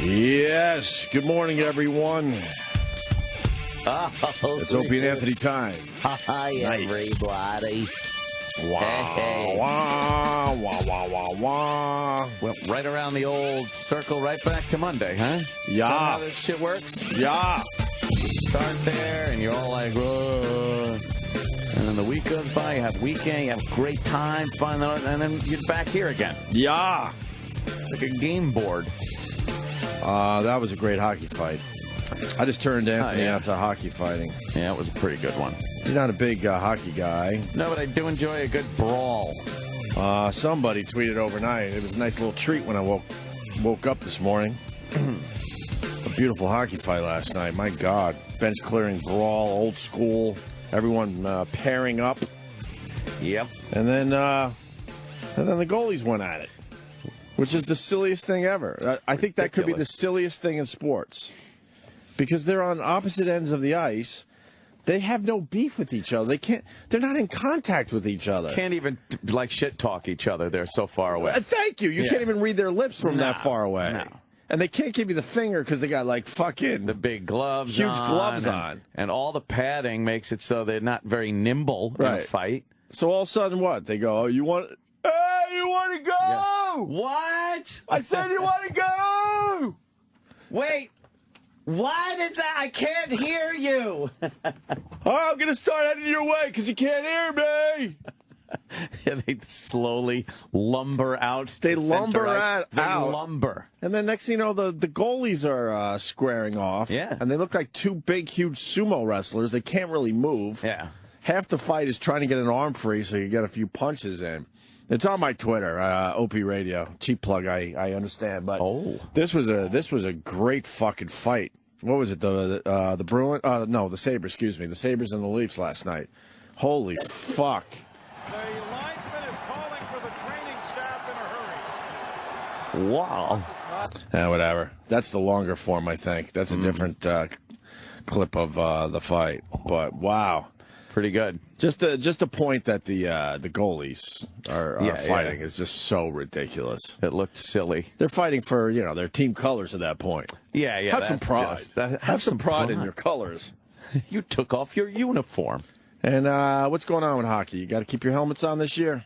Yes. Good morning, everyone. It's Opie and Anthony time. Hi, everybody. Wow. Hey. Wah, wah, wah, wah, wah. Well, right around the old circle, right back to Monday, huh? Yeah. Know how this shit works? Yeah. You start there, and you're all like, whoa. And then the week goes by, you have weekend, you have a great time, fun, and then you're back here again. Yeah. Like a game board. That was a great hockey fight. I just turned Anthony out to hockey fighting. Yeah, it was a pretty good one. You're not a big hockey guy. No, but I do enjoy a good brawl. Somebody tweeted overnight. It was a nice little treat when I woke up this morning. A beautiful hockey fight last night. My God. Bench clearing brawl, old school. Everyone pairing up. Yep. And then the goalies went at it, which is the silliest thing ever. I think that could be the silliest thing in sports. Because they're on opposite ends of the ice. They have no beef with each other. They're not in contact with each other. Can't even, like, shit talk each other. They're so far away. Thank you. You can't even read their lips from that far away. No. And they can't give you the finger because they got, like, fucking... The big gloves huge on. gloves on. And all the padding makes it so they're not very nimble in a fight. So all of a sudden, what? They go, oh, you want... Hey, you want to go? Yeah. What? I said you want to go! Wait. What is that? I can't hear you. Oh, I'm going to start heading your way because you can't hear me. Yeah, they slowly lumber out. They lumber out. lumber. And then next thing you know, the goalies are squaring off. Yeah. And they look like two big, huge sumo wrestlers. They can't really move. Yeah. Half the fight is trying to get an arm free so you get a few punches in. It's on my Twitter, Opie Radio. Cheap plug, I understand, but this was a great fucking fight. What was it? The Bruins? No, the Sabres. Excuse me, the Sabres and the Leafs last night. Holy fuck! The linesman is calling for the training staff in a hurry. Wow. Whatever. That's the longer form, I think. That's a different clip of the fight. But wow. Pretty good. Just a point that the goalies are fighting is just so ridiculous. It looked silly. They're fighting for their team colors at that point. Yeah. Have some pride. Have some pride in your colors. You took off your uniform. And what's going on with hockey? You got to keep your helmets on this year.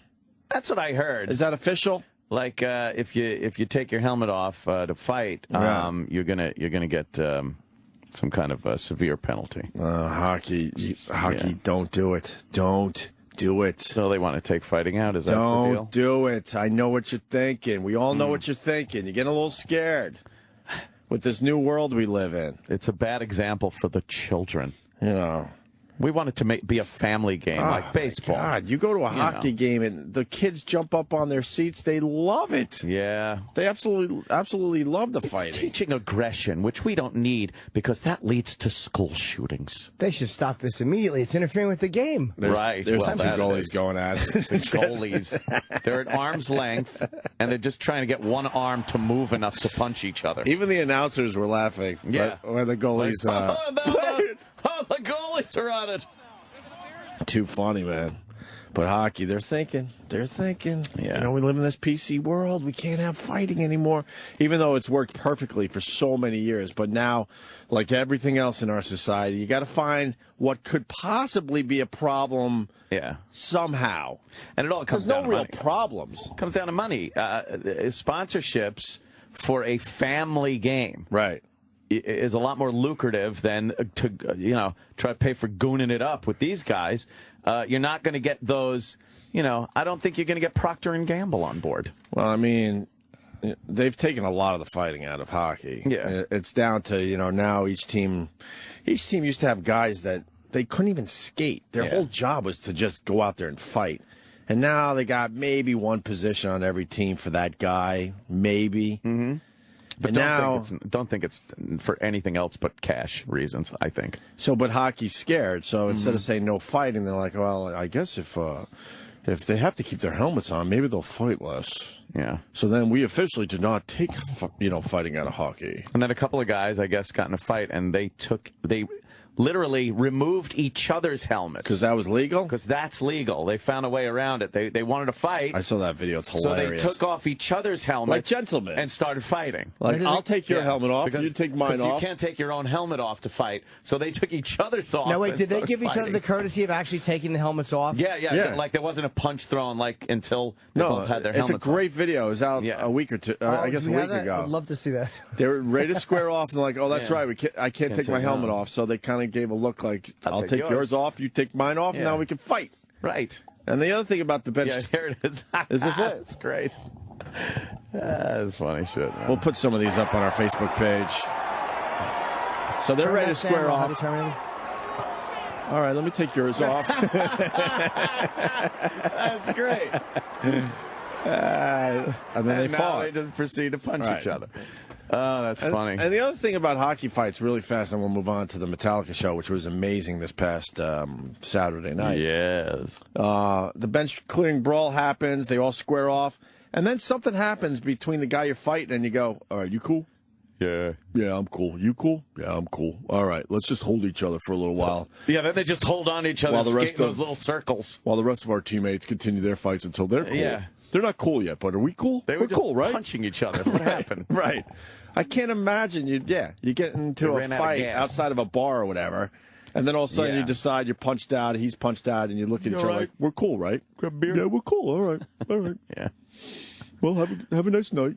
That's what I heard. Is that official? Like if you take your helmet off to fight, you're gonna get. Some kind of severe penalty. Hockey, don't do it. Don't do it. So they want to take fighting out? Is that the deal? Don't do it. I know what you're thinking. We all know what you're thinking. You're getting a little scared with this new world we live in. It's a bad example for the children. We want it to be a family game like baseball. God, you go to a hockey game and the kids jump up on their seats. They love it. Yeah. They absolutely love the fighting. It's teaching aggression, which we don't need because that leads to school shootings. They should stop this immediately. It's interfering with the game. There's two that goalies going at it. The goalies. They're at arm's length, and they're just trying to get one arm to move enough to punch each other. Even the announcers were laughing. Yeah. When the goalies... the goalies are on it. Too funny, man. But hockey, they're thinking. Yeah. We live in this PC world. We can't have fighting anymore. Even though it's worked perfectly for so many years. But now, like everything else in our society, you got to find what could possibly be a problem somehow. And it all comes down to money. money. There's no real problems. It comes down to money. Sponsorships for a family game. Right. Is a lot more lucrative than to try to pay for gooning it up with these guys. You're not going to get those. I don't think you're going to get Procter and Gamble on board. Well, I mean, they've taken a lot of the fighting out of hockey. Yeah, it's down to now each team used to have guys that they couldn't even skate. Their whole job was to just go out there and fight. And now they got maybe one position on every team for that guy, maybe. Mm-hmm. But don't think it's for anything else but cash reasons, I think. So, but hockey's scared. So instead of saying no fighting, they're like, well, I guess if they have to keep their helmets on, maybe they'll fight less. Yeah. So then we officially did not take fighting out of hockey. And then a couple of guys, I guess, got in a fight, and they literally removed each other's helmets. Because that was legal? Because that's legal. They found a way around it. They wanted to fight. I saw that video. It's hilarious. So they took off each other's helmets. Like gentlemen. And started fighting. Like, I'll take your helmet off, you take mine off. You can't take your own helmet off to fight. So they took each other's off. Now, wait, did they give each other the courtesy of actually taking the helmets off? Yeah. Like, there wasn't a punch thrown, like, until they both had their helmets it's a great video. It was out a week or two, I guess a week ago. I'd love to see that. They were ready to square off, and they're like, oh, that's right, I can't take my helmet off. So they kind of gave a look like, I'll take yours off, you take mine off, and now we can fight. Right. And the other thing about the bench... Yeah, here it is. Is this it? It's great. That's funny shit, man. We'll put some of these up on our Facebook page. So they're ready to square off. All right, let me take yours off. That's great. And then they fought. They just proceed to punch each other. Oh, that's funny. And the other thing about hockey fights, really fast, and we'll move on to the Metallica show, which was amazing this past Saturday night. Yes. The bench clearing brawl happens. They all square off. And then something happens between the guy you're fighting, and you go, all right, you cool? Yeah. Yeah, I'm cool. You cool? Yeah, I'm cool. All right, let's just hold each other for a little while. Yeah, then they just hold on to each other while the rest those little circles. While the rest of our teammates continue their fights until they're cool. Yeah. They're not cool yet, but are we cool? We're cool, right? Punching each other. What happened? Right. I can't imagine you get into a fight outside of a bar or whatever, and then all of a sudden you decide you're punched out, he's punched out, and you look at each other like, we're cool, right? Grab a beer. Yeah, we're cool. All right. All right. Yeah. Well, have a nice night.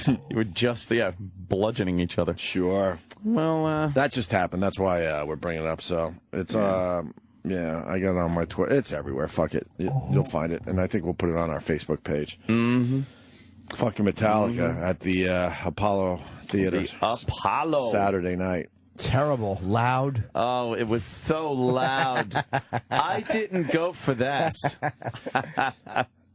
You were just, bludgeoning each other. Sure. Well, that just happened. That's why we're bringing it up. So it's, I got it on my Twitter. It's everywhere. Fuck it. You'll find it. And I think we'll put it on our Facebook page. Mm-hmm. Fucking Metallica at the Apollo Theater. The Apollo. Saturday night. Terrible. Loud. Oh, it was so loud. I didn't go for that.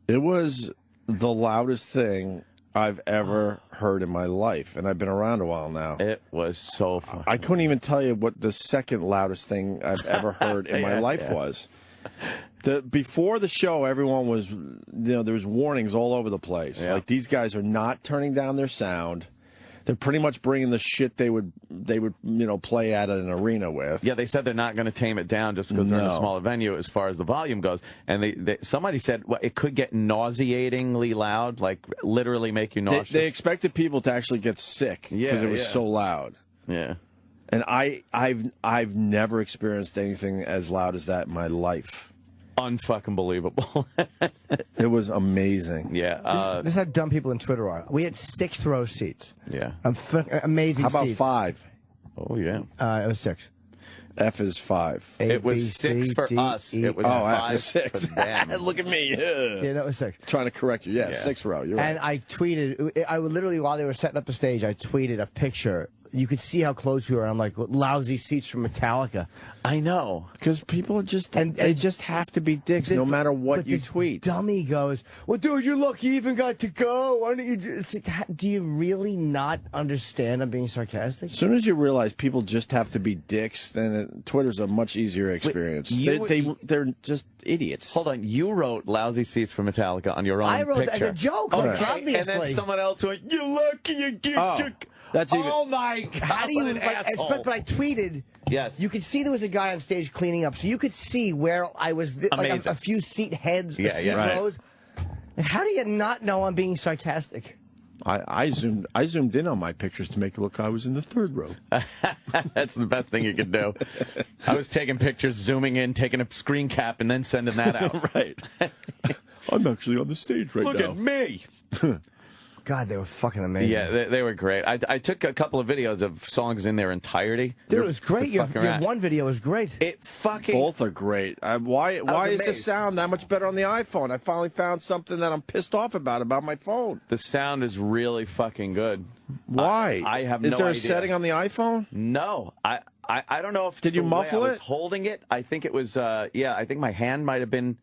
It was the loudest thing I've ever heard in my life, and I've been around a while now. It was so fun. I couldn't even tell you what the second loudest thing I've ever heard in my life was. Before the show, everyone was, there was warnings all over the place. Yeah. Like, these guys are not turning down their sound. They're pretty much bringing the shit they would play at an arena with. Yeah, they said they're not going to tame it down just because they're in a smaller venue as far as the volume goes. And somebody said it could get nauseatingly loud, like literally make you nauseous. They expected people to actually get sick because it was so loud. Yeah. And I've never experienced anything as loud as that in my life. Unfucking believable. It was amazing. Yeah. This is how dumb people in Twitter are. We had 6th row seats. Yeah. Amazing seats. How about seats. 5? Oh, yeah. It was 6. F is 5. It was 6 for us. It was 5 F is 6. for them. Look at me. Yeah, that was 6. Trying to correct you. Yeah, 6th row. You're right. And I tweeted, I would literally, while they were setting up the stage, I tweeted a picture. You could see how close we were. I'm like, lousy seats from Metallica. I know. Because people are just, they just have to be dicks no matter what you tweet. Dummy goes, well, dude, you're lucky you even got to go. Why don't you do you really not understand I'm being sarcastic? As soon as you realize people just have to be dicks, then Twitter's a much easier experience. They're just idiots. Hold on. You wrote lousy seats for Metallica on your own I wrote picture. that as a joke, obviously. And then someone else went, you're lucky you get That's even. Oh, my God. How do you, asshole. but I tweeted. Yes. You could see there was a guy on stage cleaning up, so you could see where I was, like a few seat heads, seat rows. How do you not know I'm being sarcastic? I zoomed in on my pictures to make it look like I was in the 3rd row. That's the best thing you could do. I was taking pictures, zooming in, taking a screen cap, and then sending that out. Right. I'm actually on the stage right now. Look at me. God, they were fucking amazing. Yeah, they were great. I took a couple of videos of songs in their entirety. Dude, it was great. Your one video was great. It fucking... Both are great. Why is the sound that much better on the iPhone? I finally found something that I'm pissed off about my phone. The sound is really fucking good. Why? I have no idea. Is there a setting on the iPhone? No. I don't know if... Did you muffle I was holding it. I think it was... I think my hand might have been...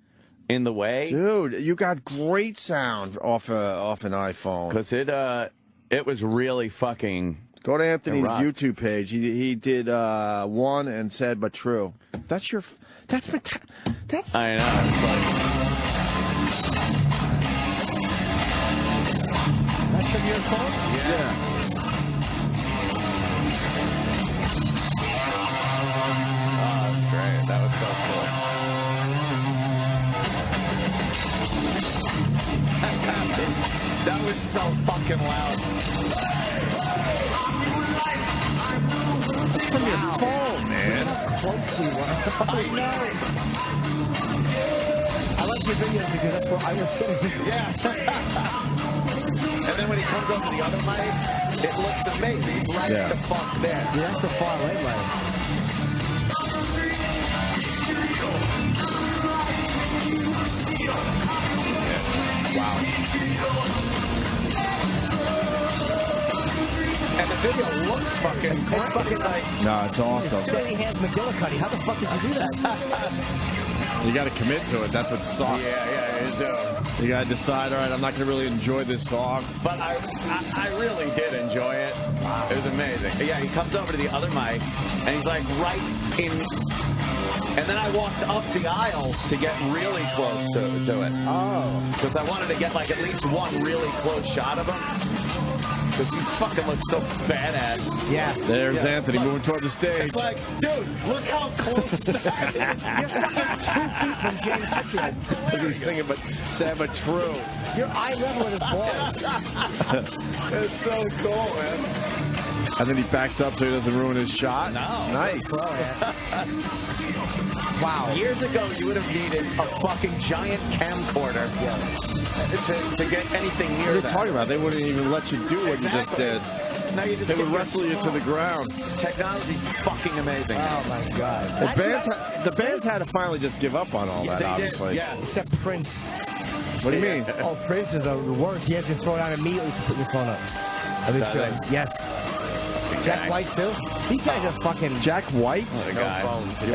in the way. Dude, you got great sound off an iPhone. Because it was really fucking... Go to Anthony's YouTube page. He did one and said, but true. That's your... That's... I know. It's like... That's from your phone? Yeah. That was so fucking loud. It's from your phone, man. How close we were. I know. I like your videos because that's where I was sitting. Yeah. And then when he comes over to the other mic, it looks amazing. He's right the fuck there. You're at the far away, right? Wow. And the video looks fucking It's fucking like... No, it's awesome. Steady hands McGillicuddy. How the fuck did you do that? You got to commit to it. That's what sucks. Yeah, you do. You got to decide, all right, I'm not going to really enjoy this song. But I really did enjoy it. Wow. It was amazing. Yeah, he comes over to the other mic, and he's like right in... And then I walked up the aisle to get really close to it. Oh. Because I wanted to get like at least one really close shot of him. Because he fucking looks so badass. Yeah. There's Anthony moving toward the stage. It's like, dude, look how close that is. You're fucking 2 feet from James Hetfield. He's singing, but sad but true. You're eye level with his balls. It's so cool, man. And then he backs up so he doesn't ruin his shot. No. Nice. Wow. Years ago, you would have needed a fucking giant camcorder to get anything near What are you that. talking about? They wouldn't even let you do what you just did. Now you just They would get wrestle you to the ground. Technology's fucking amazing. Oh, my God. The bands had to finally just give up on all that, They did, obviously. yeah. Except Prince. What do you mean? Oh, Prince is the worst. He has to throw it out immediately to put your phone up. Of his shows. Yes. Jack White, too? These guys are fucking... Jack White? What a guy. You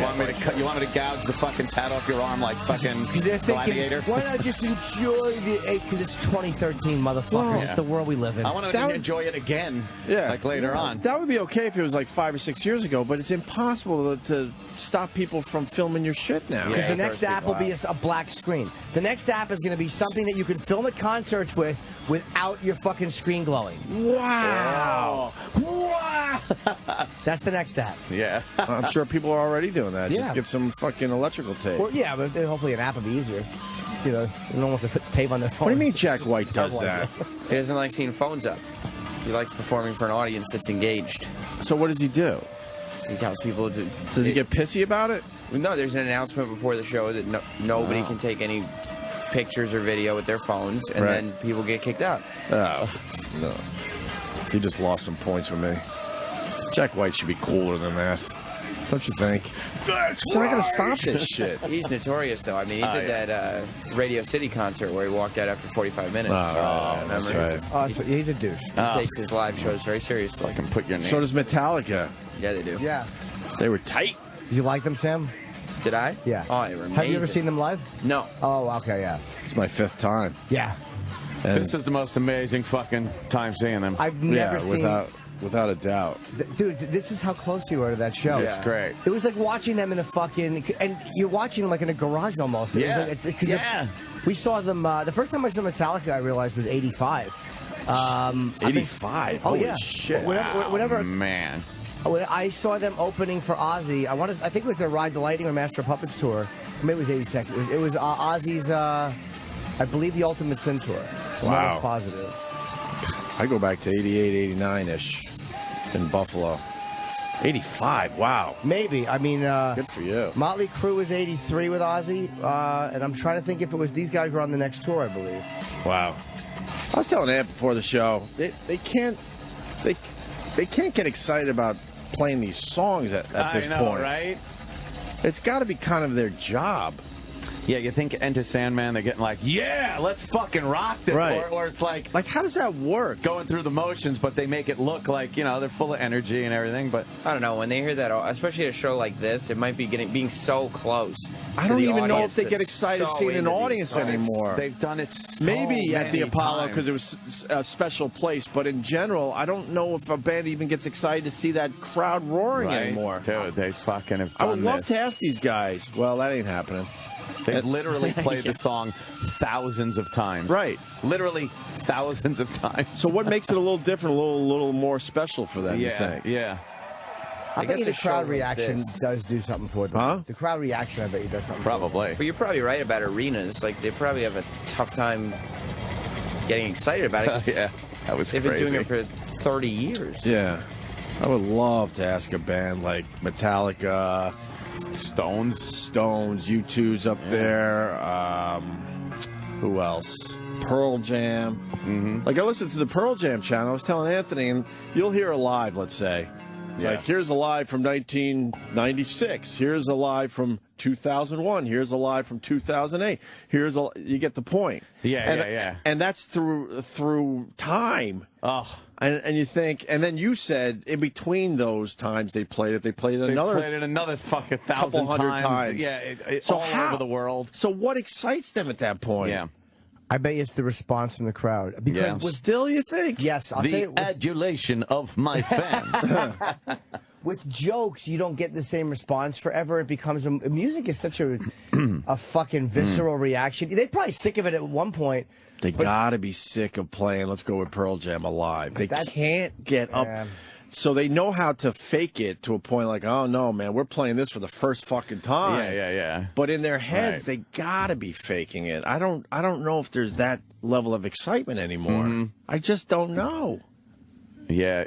want me to gouge the fucking tat off your arm like fucking Gladiator? Why not just enjoy the... Because it's 2013, motherfucker. Well, It's the world we live in. I want to enjoy it again, like later on. That would be okay if it was like 5 or 6 years ago, but it's impossible to stop people from filming your shit now. Because the next app will be a black screen. The next app is going to be something that you can film at concerts with without your fucking screen glowing. Wow. Wow. That's the next app. Yeah. I'm sure people are already doing that. Yeah. Just get some fucking electrical tape. Well, yeah, but hopefully an app will be easier. You know, no one wants to put tape on their phone. What do you mean Jack White does that? He doesn't like seeing phones up. He likes performing for an audience that's engaged. So what does he do? He tells people to... Does he get pissy about it? No, there's an announcement before the show that nobody can take any pictures or video with their phones, and then people get kicked out. Oh, no. He just lost some points for me. Jack White should be cooler than that. Don't you think? He's not going to stop this shit. He's notorious, though. I mean, he did that Radio City concert where he walked out after 45 minutes. That's right. Oh, so he's a douche. He takes his live shows very seriously. I can put your name. So does Metallica. Yeah, they do. Yeah. They were tight. Do you like them, Sam? Did I? Yeah. Oh, they were amazing. Have you ever seen them live? No. Oh, okay, yeah. It's my 5th time. Yeah. And This is the most amazing fucking time seeing them. I've never seen... Without a doubt. Dude, this is how close you were to that show. It's great. It was like watching them in a fucking... And you're watching them like in a garage almost. Yeah. We saw them... the first time I saw Metallica, I realized, was 85. 85? Holy shit. Whenever Man. when I saw them opening for Ozzy, I think it was their Ride the Lightning or Master of Puppets tour. Maybe it was 86. It was Ozzy's, I believe, the Ultimate Sin tour. Wow. I was positive. I go back to 88, 89-ish in Buffalo. 85, wow. Maybe. I mean... Good for you. Motley Crue was 83 with Ozzy, and I'm trying to think if it was these guys were on the next tour, I believe. Wow. I was telling Ant before the show, they can't get excited about playing these songs at this point. Right? It's got to be kind of their job. Yeah, you think Enter Sandman, they're getting like, yeah, let's fucking rock this. Right. Or it's like how does that work? Going through the motions, but they make it look like, they're full of energy and everything. But I don't know. When they hear that, especially at a show like this, it might be being so close. I don't even know if they get excited seeing an audience anymore. They've done it so maybe at the Apollo because times. it was a special place, but in general, I don't know if a band even gets excited to see that crowd roaring anymore. Dude, they fucking have done I would love this. to ask these guys. Well, that ain't happening. They've literally played the song thousands of times. Right. Literally thousands of times. So what makes it a little different, a little more special for them, you think? Yeah. I bet you the crowd reaction this. does do something for them. Huh? The crowd reaction, I bet you does something Probably. But you're probably right about arenas. Like, they probably have a tough time getting excited about it. Yeah, that was They've crazy. been doing it for 30 years. Yeah. I would love to ask a band like Metallica, Stones, U2's up there. Who else? Pearl Jam. Mm-hmm. Like, I listened to the Pearl Jam channel. I was telling Anthony, and you'll hear a live, let's say. It's like, here's a live from 1996. Here's a live from 2001. Here's a live from 2008. You get the point. Yeah. And that's through time. Oh. And you think, and then you said in between those times they played it another fucking couple hundred times. Yeah, So all over the world. So what excites them at that point? Yeah. I bet you it's the response from the crowd. Because Still, you think? Yes, I'll tell you, adulation of my fans. with jokes, you don't get the same response forever. It becomes music is such a fucking visceral reaction. They're probably sick of it at one point. They gotta be sick of playing. Let's go with Pearl Jam alive. They can't get up. So they know how to fake it to a point like, oh no, man, we're playing this for the first fucking time. Yeah. But in their heads, they gotta be faking it. I don't know if there's that level of excitement anymore. Mm-hmm. I just don't know. Yeah,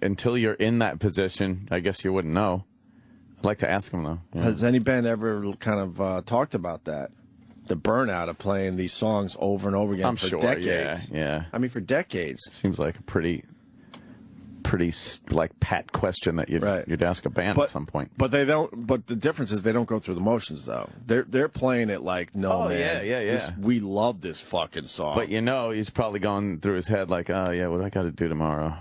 until you're in that position, I guess you wouldn't know. I'd like to ask them though. Yeah. Has any band ever kind of talked about that? The burnout of playing these songs over and over again for decades. Yeah. I mean, for decades. Seems like a pretty like pat question that you'd ask a band at some point. But they don't. But the difference is they don't go through the motions though. They're playing it like, no, man. Yeah. We love this fucking song. But he's probably going through his head like, oh yeah, what do I got to do tomorrow?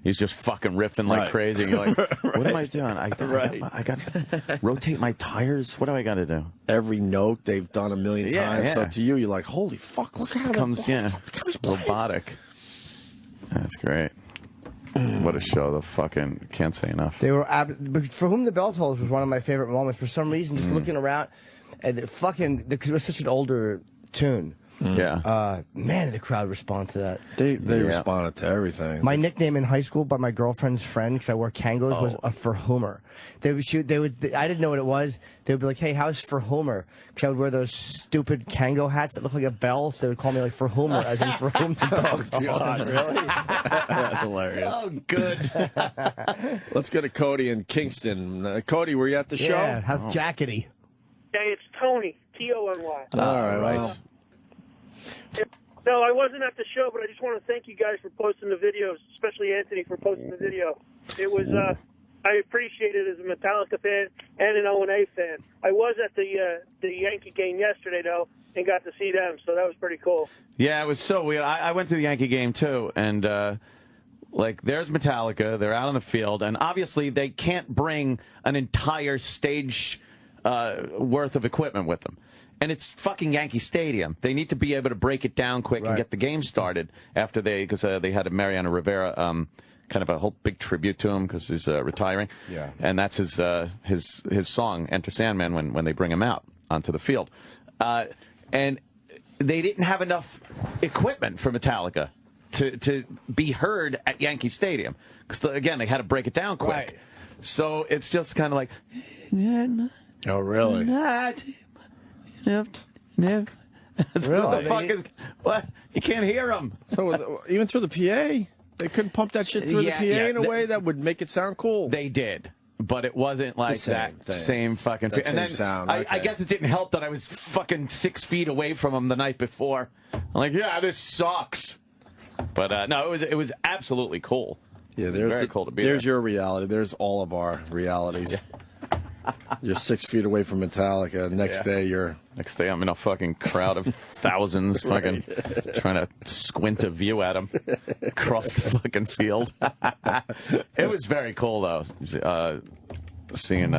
He's just fucking riffing like crazy. And you're like, what am I doing? I got to rotate my tires. What do I got to do? Every note they've done a million times. Yeah. So to you, you're like, holy fuck! Look how it comes. Robotic. That's great. What a show! The fucking can't say enough. They were, but For Whom the Bell Tolls was one of my favorite moments. For some reason, just looking around, and because it was such an older tune. Yeah. Man, the crowd responded to that. They responded to everything. My nickname in high school by my girlfriend's friend, because I wore Kangos, was a For Homer. They would shoot. I didn't know what it was. They would be like, "Hey, how's For Homer?" Because I would wear those stupid Kango hats that look like a bell. So they would call me like For Homer, as in For Whom the Bell Tolls. God, really? That's hilarious. Oh, good. Let's go to Cody in Kingston. Cody, were you at the show? Yeah. How's Jackety? Hey, it's Tony. T-O-N-Y. All right. No, I wasn't at the show, but I just want to thank you guys for posting the videos, especially Anthony for posting the video. It was, I appreciate it as a Metallica fan and an O&A fan. I was at the Yankee game yesterday, though, and got to see them, so that was pretty cool. Yeah, it was so weird. I went to the Yankee game, too, and, there's Metallica. They're out on the field, and obviously they can't bring an entire stage worth of equipment with them. And it's fucking Yankee Stadium. They need to be able to break it down quick and get the game started after because they had a Mariano Rivera kind of a whole big tribute to him because he's retiring. Yeah. And that's his song, Enter Sandman, when they bring him out onto the field. And they didn't have enough equipment for Metallica to be heard at Yankee Stadium. Because, again, they had to break it down quick. Right. So it's just kind of like... Oh, really? No. Really? What? You can't hear them. So even through the PA, they couldn't pump that shit through the PA in a way that would make it sound cool. They did, but it wasn't like same fucking. That same sound. I guess it didn't help that I was fucking 6 feet away from them the night before. I'm like, yeah, this sucks. But no, it was absolutely cool. Yeah, very cool to be there's there. your reality. There's all of our realities. Yeah. You're 6 feet away from Metallica. Next day, I'm in a fucking crowd of thousands, fucking trying to squint a view at them across the fucking field. It was very cool, though, seeing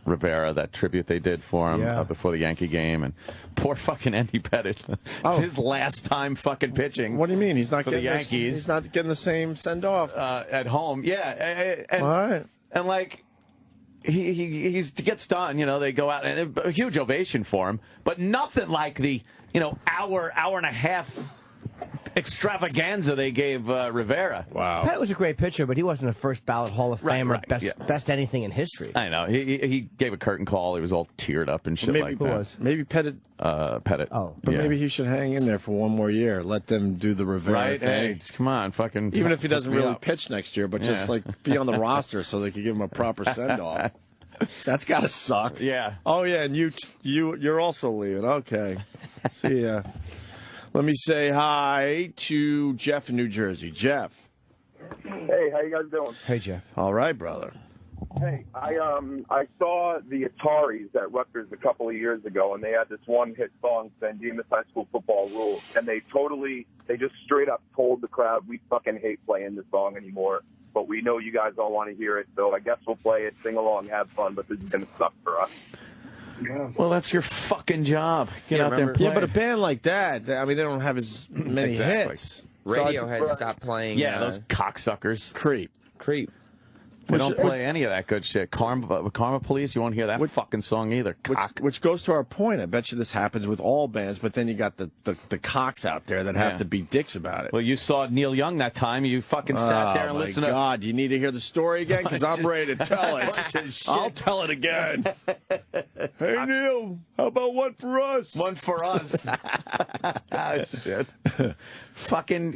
Rivera, that tribute they did for him before the Yankee game, and poor fucking Andy Pettit. It's his last time fucking pitching. What do you mean? He's not for getting the Yankees. He's not getting the same send off at home. Yeah, and like. He gets done, they go out, and a huge ovation for him, but nothing like the, hour and a half extravaganza they gave Rivera. Wow. Pet was a great pitcher, but he wasn't a first ballot Hall of Fame or best anything in history. I know. He gave a curtain call. He was all teared up and shit like that. Who was? Maybe Pettit. Pettit. Oh. But yeah. maybe he should hang in there for one more year. Let them do the Rivera thing. Hey, come on, fucking. Even if he doesn't really pitch next year, but just like be on the roster so they could give him a proper send-off. That's got to suck. Yeah. Oh, yeah, and you're also leaving. Okay. See ya. Let me say hi to Jeff in New Jersey. Jeff. Hey, how you guys doing? Hey, Jeff. All right, brother. Hey, I saw the Ataris at Rutgers a couple of years ago, and they had this one hit song, San Dimas High School Football Rules, and they just straight up told the crowd, we fucking hate playing this song anymore, but we know you guys all want to hear it, so I guess we'll play it, sing along, have fun, but this is going to suck for us. Yeah. Well, that's your fucking job. Get out there and play. Yeah, but a band like that, I mean, they don't have as many hits. Radiohead stopped playing. Yeah, those cocksuckers. Creep. They don't play any of that good shit. Karma Police, you won't hear that fucking song either. Which goes to our point. I bet you this happens with all bands, but then you got the cocks out there that have to be dicks about it. Well, you saw Neil Young that time. You fucking sat there and listened to... Oh, my God. You need to hear the story again? Because I'm ready to tell it. I'll tell it again. Hey, Neil, how about one for us? One for us. Oh, shit. Fucking...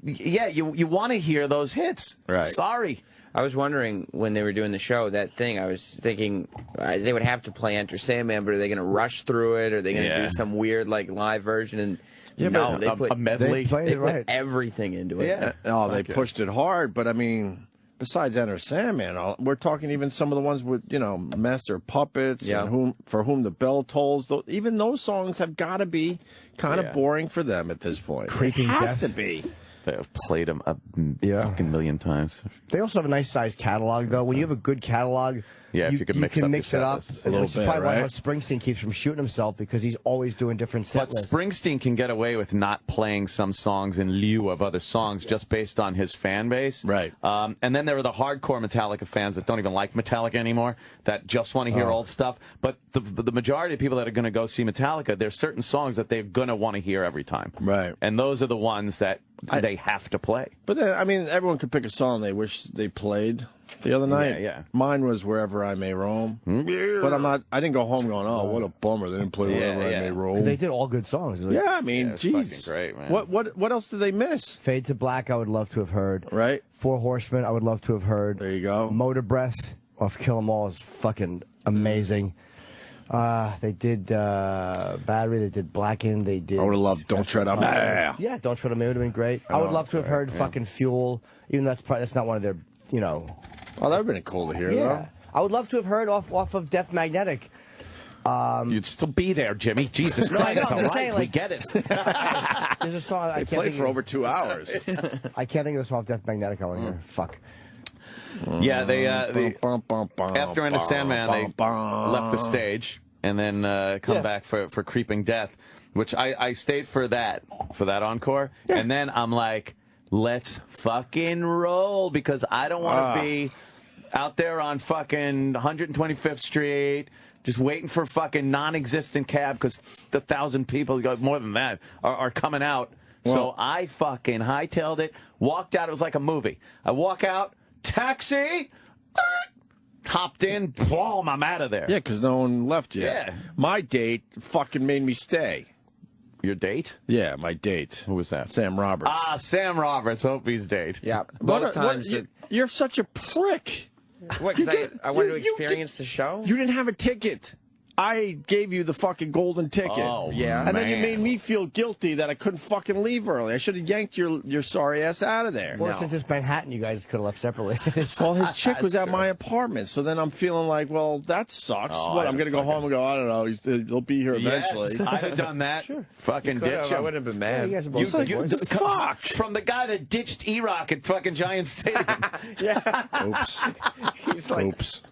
yeah, you want to hear those hits. Right. Sorry. I was wondering when they were doing the show, that thing, I was thinking they would have to play Enter Sandman, but are they going to rush through it? Or are they going to do some weird like live version? And no, they put a medley. They put everything into it. Yeah. Oh, they pushed it hard, but I mean, besides Enter Sandman, we're talking even some of the ones with, Master of Puppets, and For Whom the Bell Tolls. Even those songs have got to be kind of boring for them at this point. Creeping It has Death. to be. They've played them a fucking million times. They also have a nice sized catalog, though. When you have a good catalog, if you could mix it up. a little Which is bit, probably why right? Springsteen keeps from shooting himself, because he's always doing different set But lists. Springsteen can get away with not playing some songs in lieu of other songs just based on his fan base. Right. And then there are the hardcore Metallica fans that don't even like Metallica anymore, that just want to hear old stuff. But the majority of people that are going to go see Metallica, there's certain songs that they're going to want to hear every time. Right. And those are the ones that they have to play. But then, I mean, everyone could pick a song they wish they played the other night. Yeah. Mine was Wherever I May Roam. But I didn't go home going, oh, what a bummer. They didn't play Wherever I May Roam. They did all good songs. Yeah, I mean, it's geez. fucking great, man. What else did they miss? Fade to Black, I would love to have heard. Right. Four Horsemen, I would love to have heard. There you go. Motor Breath off Kill 'Em All is fucking amazing. They did Battery, they did Blackened, they did... I would have loved Don't Tread on Me. Yeah, Don't Tread on Me would have been great. I would love to have heard fucking Fuel, even though that's not one of their, Oh, that would have been cool to hear, though. I would love to have heard off of Death Magnetic. You'd still be there, Jimmy. Jesus No, I Christ. know, I'm All right, saying, we like- get it. There's a song I They can't played think for of. over 2 hours. I can't think of the song off Death Magnetic. I want to hear. Fuck. Yeah, they after Enter Sandman, they left the stage and then come back for Creeping Death, which I stayed for that encore. Yeah. And then I'm like, let's fucking roll, because I don't want to be out there on fucking 125th Street just waiting for fucking non-existent cab, because 1,000 people, more than that, are coming out. Well, so I fucking hightailed it, walked out. It was like a movie. I walk out, taxi, hopped in, boom, I'm out of there. Yeah, because no one left yet. Yeah. My date fucking made me stay. Your date? Yeah, my date. Who was that? Sam Roberts. Sam Roberts, Opie's date. Yeah, both times. You're such a prick. What, 'cause I wanted to experience the show? You didn't have a ticket. I gave you the fucking golden ticket. Oh, yeah. And then you made me feel guilty that I couldn't fucking leave early. I should have yanked your sorry ass out of there. Well, since it's Manhattan, you guys could have left separately. Well, his chick was at true. my apartment, so then I'm feeling like, well, that sucks. Oh, what, I I'm going to go home and go, I don't know, he'll be here eventually. Yes, I'd have done that. Sure. Fucking ditch him. I wouldn't have been mad. You guys are both big boys. Fuck! From the guy that ditched E-Rock at fucking Giant Stadium. Oops. He's like, oops.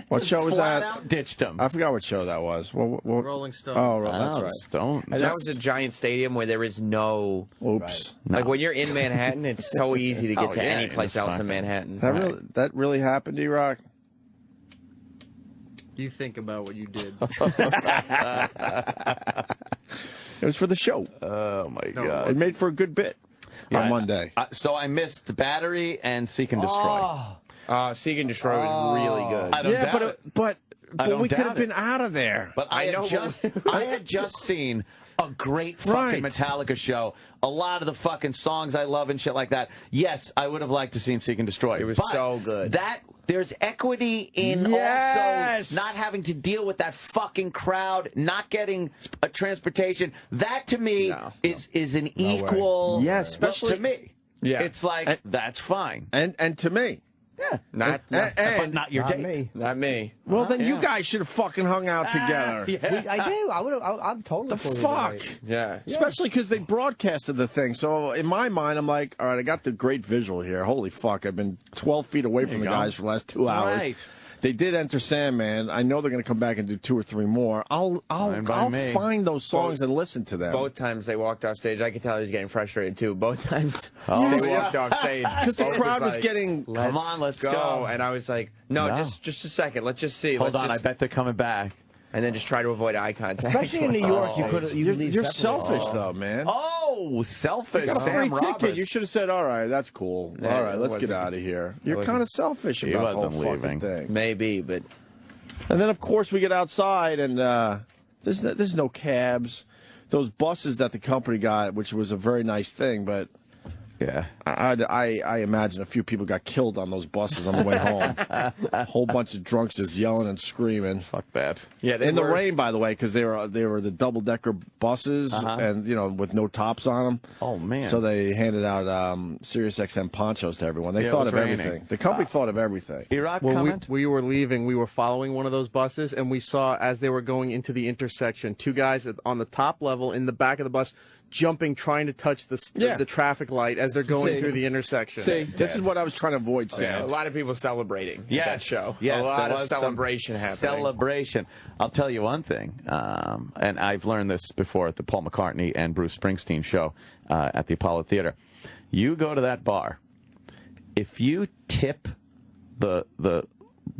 What show was Flat that? out ditched him. I forgot what show that was. Rolling Stone. Oh, that's right. Stone. And that was a Giant Stadium where there is no... Oops. Like, when you're in Manhattan, it's so easy to get to any place it's else fine. in Manhattan. That really happened, E-Rock? You think about what you did. It was for the show. Oh, my God. It made for a good bit. on Monday. So I missed Battery and Seek and Destroy. Seek and Destroy was really good. I don't doubt it. but we could have doubt it. been out of there. But I had just seen a great fucking Metallica show. A lot of the fucking songs I love and shit like that. Yes, I would have liked to seen Seek and Destroy. It was so good. There's equity in also not having to deal with that fucking crowd, not getting a transportation. That to me is an equal. Yes, especially to me. Yeah, it's like that's fine. And to me. Yeah, but not your date. Me. Not me. Well, then you guys should have fucking hung out together. I do. I'm totally. The fuck? Yeah. Especially because they broadcasted the thing. So in my mind, I'm like, all right, I got the great visual here. Holy fuck! I've been 12 feet away from the guys for the last 2 hours. Right. They did enter Sandman. I know they're going to come back and do 2 or 3 more. I'll find those songs and listen to them. Both times they walked off stage, I could tell he was getting frustrated too. Both times they walked off stage because the crowd was getting. Come on, let's go. And I was like, no, just a second. Let's just see. Hold on, I bet they're coming back. And then just try to avoid eye contact. Especially in New York, You're selfish though, man. Oh, selfish. You got a free Sam ticket. Roberts. You should have said, all right, that's cool. Yeah, all right, let's get out of here. You're kind of selfish He about the whole wasn't fucking leaving. thing. Maybe, but. And then, of course, we get outside, and there's no cabs. Those buses that the company got, which was a very nice thing, but yeah, I imagine a few people got killed on those buses on the way home. A whole bunch of drunks just yelling and screaming. Fuck that. Yeah, in the rain, by the way, because they were the double-decker buses, and with no tops on them. Oh man! So they handed out SiriusXM ponchos to everyone. They thought of everything. The company thought of everything. When we were leaving, we were following one of those buses, and we saw as they were going into the intersection, 2 guys on the top level in the back of the bus jumping, trying to touch the traffic light as they're going through the intersection. See, this is what I was trying to avoid, Sam. A lot of people celebrating that show. Yes, a lot of celebration happening. Celebration. I'll tell you one thing, and I've learned this before at the Paul McCartney and Bruce Springsteen show at the Apollo Theater. You go to that bar, if you tip the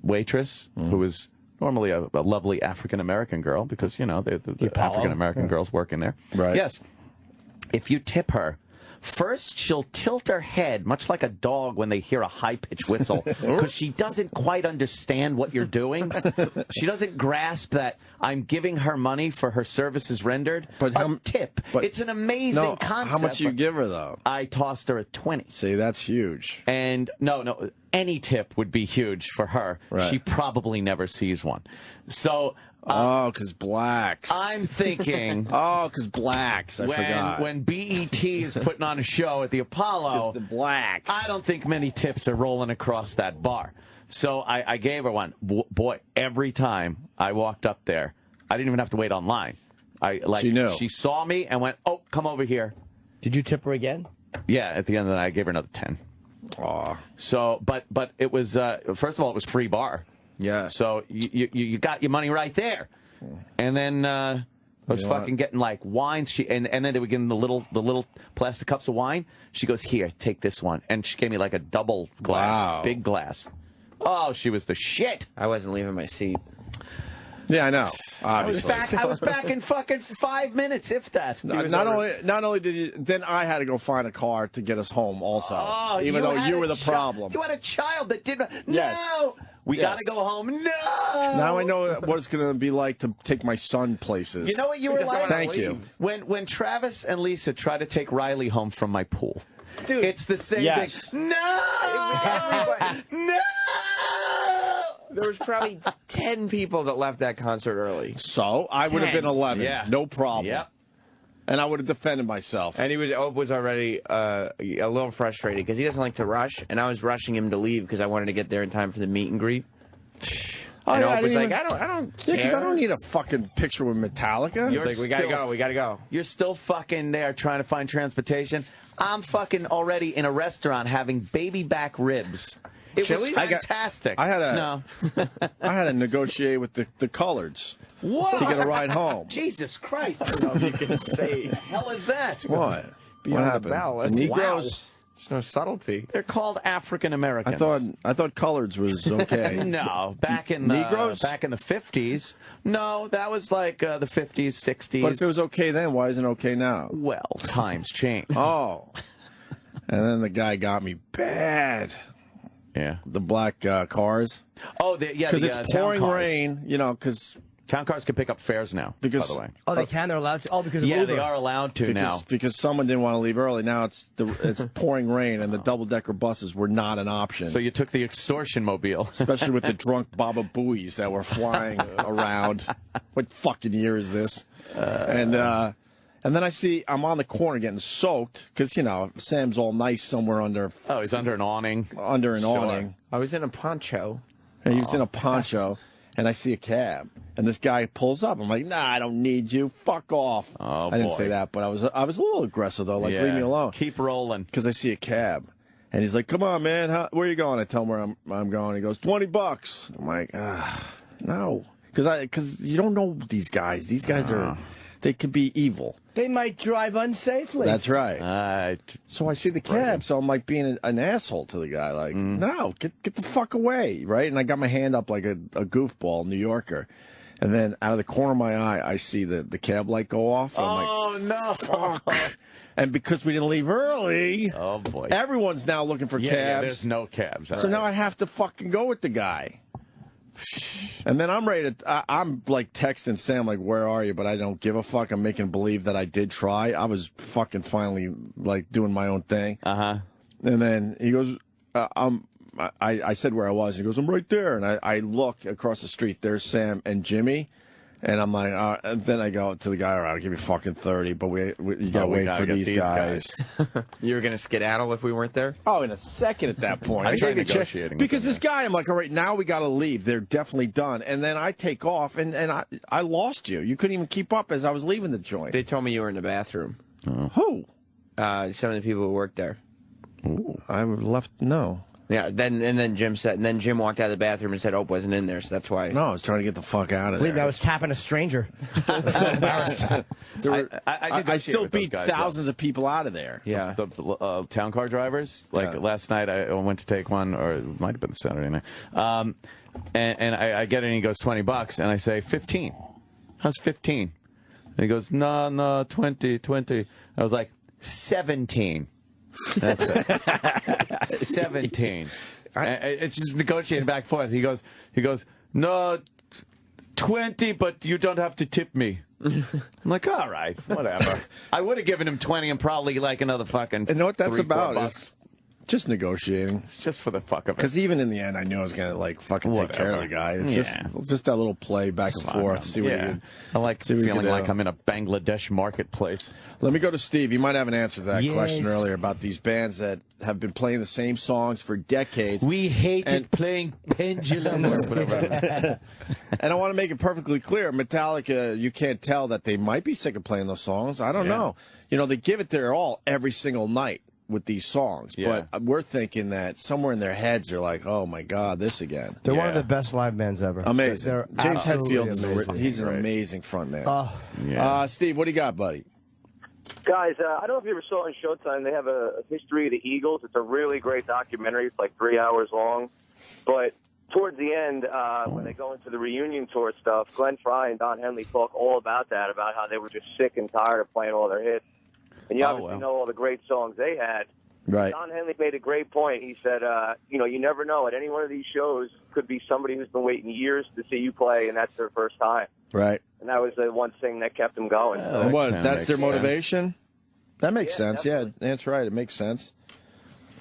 waitress, who is normally a lovely African-American girl, because, the African-American girls work in there. Right. Yes. If you tip her, first she'll tilt her head, much like a dog when they hear a high-pitched whistle, because she doesn't quite understand what you're doing. She doesn't grasp that I'm giving her money for her services rendered. But tip. It's an amazing concept. How much do you give her, though? I tossed her a 20. See, that's huge. And no, any tip would be huge for her. Right. She probably never sees one. So... because blacks. I'm thinking... because blacks. I forgot. When BET is putting on a show at the Apollo... It's the blacks. I don't think many tips are rolling across that bar. So I gave her one. Boy, every time I walked up there, I didn't even have to wait online. She knew. She saw me and went, oh, come over here. Did you tip her again? Yeah, at the end of the night, I gave her another 10. Aw. So, but it was, first of all, it was free bar. Yeah. So you got your money right there. And then I was fucking getting like wines. And then they would give them the little plastic cups of wine. She goes, here, take this one. And she gave me like a double glass, big glass. Oh, she was the shit. I wasn't leaving my seat. Yeah, I know. Obviously. I was back in fucking 5 minutes, if that. Not only did you, then I had to go find a car to get us home also. Oh, even though you were the problem. You had a child that didn't. Yes. No. We got to go home. No. Now I know what it's going to be like to take my son places. You know what you were like? Thank you. When Travis and Lisa try to take Riley home from my pool. Dude, it's the same thing. No. No. There was probably 10 people that left that concert early. So I would have been 11. Yeah. No problem. Yep. And I would have defended myself. And Ope was already a little frustrated because he doesn't like to rush, and I was rushing him to leave because I wanted to get there in time for the meet and greet. And Ope was like, I don't care. Because I don't need a fucking picture with Metallica. You're like, we gotta go. You're still fucking there trying to find transportation. I'm fucking already in a restaurant having baby back ribs. It was fantastic. I had to negotiate with the coloreds to get a ride home. Jesus Christ! I don't know if you can say. The hell is that? What? Beyond what happened? the bell. The Negroes. Wow. There's no subtlety. They're called African Americans. I thought coloreds was okay. No, back in the Negroes? back in the 50s. No, that was like the 50s, 60s. But if it was okay then, why isn't it okay now? Well, times change. Oh. And then the guy got me bad. Yeah. The black cars. Oh, yeah. Because it's pouring rain, you know, because... Town cars can pick up fares now, by the way. Oh, they can? They're allowed to? Oh, because of Yeah, Uber. they are allowed to now. Because someone didn't want to leave early. Now it's pouring rain, and the double-decker buses were not an option. So you took the extortion mobile. Especially with the drunk Baba Booies that were flying around. What fucking year is this? And then I see I'm on the corner getting soaked because, you know, Sam's all nice somewhere under. Oh, he's under an awning. Under an awning. I was in a poncho. And he was in a poncho, and I see a cab. And this guy pulls up. I'm like, nah, I don't need you. Fuck off. Oh, I didn't boy. say that, but I was a little aggressive, though. Like, leave me alone. Keep rolling. Because I see a cab. And he's like, come on, man. Where are you going? I tell him where I'm going. He goes, $20. I'm like, no. Because you don't know these guys. These guys they could be evil. They might drive unsafely. That's right. So I see the cab, so I'm like being an asshole to the guy. Like, no, get the fuck away, right? And I got my hand up like a goofball New Yorker. And then out of the corner of my eye, I see the cab light go off. And I'm like, no. Fuck. And because we didn't leave early, oh boy, everyone's now looking for cabs. Yeah, there's no cabs. So now I have to fucking go with the guy. And then I'm ready to, I'm like texting Sam, like, where are you? But I don't give a fuck. I'm making believe that I did try. I was fucking finally, like, doing my own thing. And then he goes, I said where I was. He goes, I'm right there. And I look across the street. There's Sam and Jimmy. And I'm like, and then I go to the guy, all right, I'll give you fucking 30, but you gotta wait for these guys. You were gonna skedaddle if we weren't there? Oh, in a second at that point. I tried gave you negotiating because this guy, I'm like, all right, now we gotta leave. They're definitely done. And then I take off, and I lost you. You couldn't even keep up as I was leaving the joint. They told me you were in the bathroom. Who? Some of the people who worked there. Ooh, I left. No. Yeah. Then Jim said. And then Jim walked out of the bathroom and said, "Ope wasn't in there," so that's why. No, I was trying to get the fuck out of there. I was tapping a stranger. I'm so embarrassed. I still beat thousands of people out of there. Yeah. The town car drivers. Like last night, I went to take one, or it might have been Saturday night. And I get it, and he goes $20, and I say 15. How's 15? And he goes, no, 20. I was like, 17. That's it. 17. It's just negotiating back and forth. He goes, no, 20, but you don't have to tip me. I'm like, all right, whatever. I would have given him 20 and probably like another fucking. And know what that's about? $3-4. Is just negotiating. It's just for the fuck of it. Because even in the end, I knew I was gonna like fucking take care of the guy. It's just that little play back and forth. See what you. I like feeling like I'm in a Bangladesh marketplace. Let me go to Steve. You might have an answer to that question earlier about these bands that have been playing the same songs for decades. We hated playing Pendulum or whatever. And I want to make it perfectly clear, Metallica, you can't tell that they might be sick of playing those songs. I don't know. You know, they give it their all every single night with these songs. But we're thinking that somewhere in their heads they're like, oh, my God, this again. They're one of the best live bands ever. Amazing. James Hetfield amazing. he's an amazing front man. Steve, what do you got, buddy? Guys, I don't know if you ever saw it on Showtime. They have a history of the Eagles. It's a really great documentary. It's like 3 hours long. But towards the end, when they go into the reunion tour stuff, Glenn Frey and Don Henley talk all about that, about how they were just sick and tired of playing all their hits. And you obviously know all the great songs they had. Right. Don Henley made a great point. He said, you never know. At any one of these shows could be somebody who's been waiting years to see you play, and that's their first time. Right. And that was the one thing that kept them going. That's their motivation? That makes sense. Definitely. Yeah, that's right. It makes sense.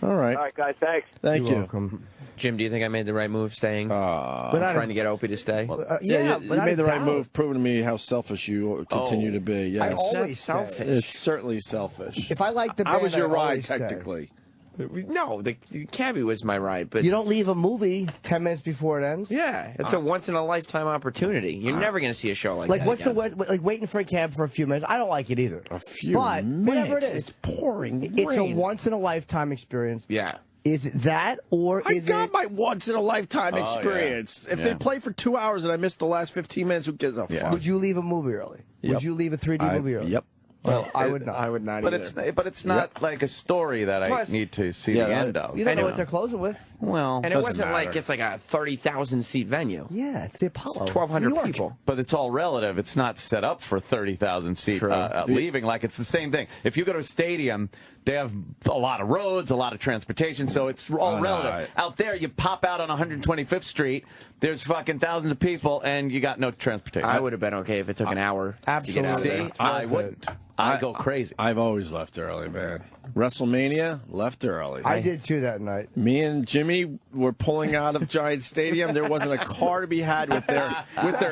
All right. All right, guys. Thanks. Thank you. Welcome. Jim, do you think I made the right move staying? Trying to get Opie to stay? You made the right move, proving to me how selfish you continue to be. Yes. I always selfish. It's certainly selfish. If I like the band, I was your ride, always stay. technically. No, the cabbie was my ride. But You don't leave a movie 10 minutes before it ends? yeah, it's a once-in-a-lifetime opportunity. You're never going to see a show like that what's again. like waiting for a cab for a few minutes? I don't like it either. A few but minutes. whatever it is, It's pouring it's a rain. once-in-a-lifetime experience. Yeah. Is it that, or I is got it... my once-in-a-lifetime experience. If they play for 2 hours and I miss the last 15 minutes, who gives a fuck? Would you leave a movie early? Yep. Would you leave a 3D movie early? Yep. Well, I would not. I would not But either. it's not like a story that Plus- I need to see the end of. You don't know what they're closing with. Well, And it Doesn't wasn't matter. like it's like a 30,000-seat venue. Yeah, it's the Apollo. 1,200 people. but it's all relative. It's not set up for 30,000 seat leaving. Like it's the same thing. If you go to a stadium, They have a lot of roads, a lot of transportation, so it's all relative. Out there, you pop out on 125th Street, there's fucking thousands of people, and you got no transportation. I would have been okay if it took an hour. Absolutely. See, I wouldn't. I go crazy. I've always left early, man. WrestleMania, left early. I did too that night. Me and Jimmy were pulling out of Giant Stadium. There wasn't a car to be had with their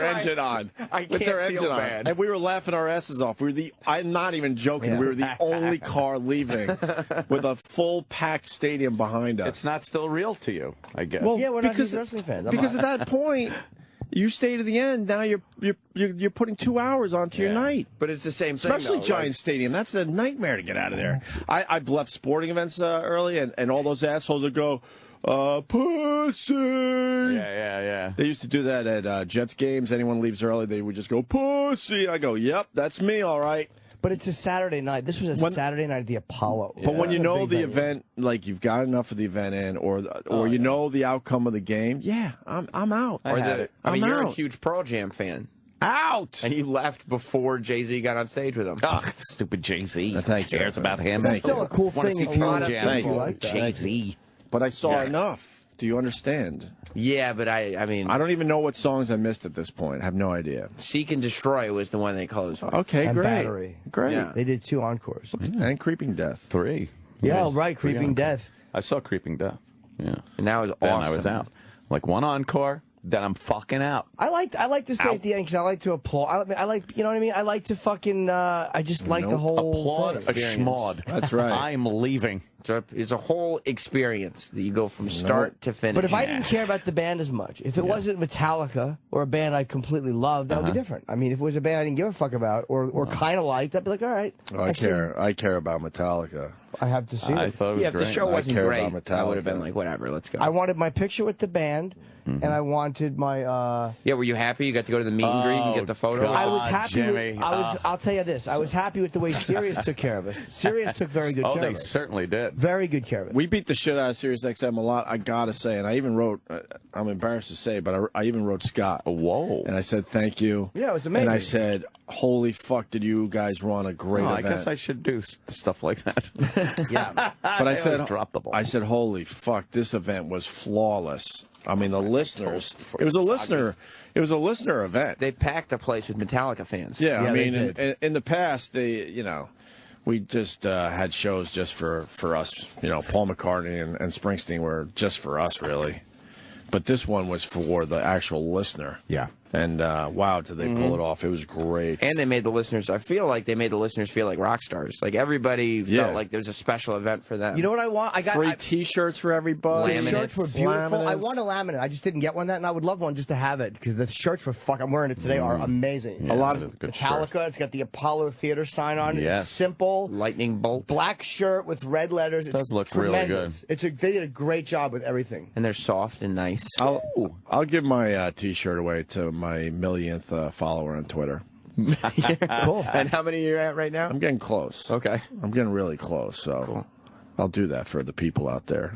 engine on. With their engine on. And we were laughing our asses off. I'm not even joking. We were the only car leaving with a full packed stadium behind us. It's not still real to you, I guess. Well, yeah, we're not huge wrestling fans. Because at that point, you stay to the end. Now you're putting 2 hours onto your night. But it's the same thing, Especially Giant Stadium. That's a nightmare to get out of there. I've left sporting events early, and all those assholes that go, pussy. Yeah. They used to do that at Jets games. Anyone leaves early, they would just go, pussy. I go, yep, that's me, all right. But it's a Saturday night. This was a Saturday night at the Apollo. But when you know the event, like you've got enough of the event in, or you know the outcome of the game, I'm out. I mean, you're a huge Pearl Jam fan. Out! And you left before Jay-Z got on stage with him. Oh, stupid Jay-Z. Thank you. Cares about him. It's still a cool Want to thing. see Pearl Jam. Thank you. Like Jay-Z. But I saw enough. Do you understand? Yeah, but I mean... I don't even know what songs I missed at this point. I have no idea. Seek and Destroy was the one they closed with. Okay, And great. Battery. Great. Yeah. They did 2 encores. And Creeping Death. 3. Yeah, right. Creeping Death. I saw Creeping Death. Yeah. And that was Then awesome. I was out. Like one encore, then I'm fucking out. I like to stay at the end because I like to applaud. I like, you know what I mean? I like to fucking, I just like the whole Applaud thing. a schmod. That's right. I'm leaving. So it's a whole experience that you go from start to finish. But if I didn't care about the band as much, if it wasn't Metallica or a band I completely loved, that would be different. I mean, if it was a band I didn't give a fuck about or kind of liked, I'd be like, all right. I care about Metallica. I have to see I it. thought it was if the great. show wasn't care great, about I would have Metallica. been like, whatever, let's go. I wanted my picture with the band, and I wanted my. Yeah, were you happy? You got to go to the meet and greet and get the photo? God. I was happy. Jimmy. I'll tell you this. I was happy with the way Sirius took care of us. Sirius took very good care they of us. certainly did. Very good care of it. We beat the shit out of Sirius XM a lot, I gotta say. And I even wrote, I'm embarrassed to say, but I even wrote Scott. Whoa. And I said, thank you. Yeah, it was amazing. And I said, holy fuck, did you guys run a great event. I guess I should do stuff like that. Yeah. But I said, drop the ball. I said, holy fuck, this event was flawless. I mean, the listeners, it was a listener event. They packed the place with Metallica fans. Yeah, I mean, they in the past, we just had shows just for us. You know, Paul McCartney and Springsteen were just for us, really. But this one was for the actual listener. Yeah. And wow, did they pull it off? It was great. And they made the listeners, I feel like they made the listeners feel like rock stars. Like everybody felt like there was a special event for them. You know what I want? I got Free T-shirts for everybody. The shirts were beautiful. Laminates. I want a laminate. I just didn't get one that, and I would love one just to have it because the shirts were I'm wearing it today are amazing. Yeah, a lot of good Metallica. shirt. It's got the Apollo Theater sign on it. Yes. It's simple. Lightning bolt. Black shirt with red letters. It does look really tremendous. They did a great job with everything. And they're soft and nice. I'll give my T-shirt away to my millionth follower on Twitter. Cool. And how many are you at right now? I'm getting close. Okay. I'm getting really close. So I'll do that for the people out there.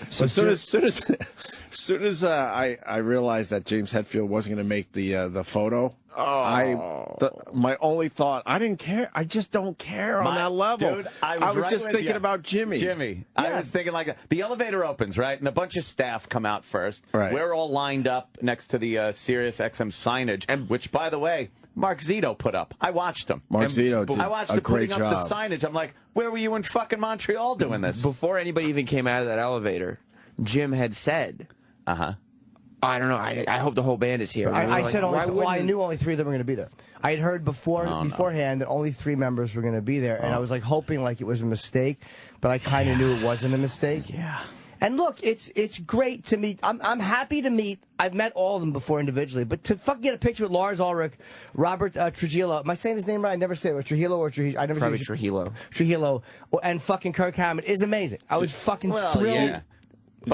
So as soon as I realized that James Hetfield wasn't going to make the photo, my only thought, I didn't care. I just don't care on that level. Dude, I was right just with thinking you. about Jimmy. I was thinking like the elevator opens, right? And a bunch of staff come out first. Right. We're all lined up next to the Sirius XM signage, and which, by the way, Mark Zito put up. I watched him. Mark Zito did I watched a him great putting up job. the signage. I'm like, where were you in fucking Montreal doing this? Before anybody even came out of that elevator, Jim had said, I don't know, I hope the whole band is here. I Like, said why I wouldn't- knew only 3 of them were going to be there. I had heard beforehand that only 3 members were going to be there, and I was like hoping like it was a mistake, but I kind of knew it wasn't a mistake. Yeah. And look, it's great to meet. I'm happy to meet. I've met all of them before individually, but to fucking get a picture with Lars Ulrich, Robert Trujillo. Am I saying his name right? I never say it. Trujillo or Trujillo? I never Probably say Trujillo. Trujillo, and fucking Kirk Hammett is amazing. I was fucking thrilled. Yeah.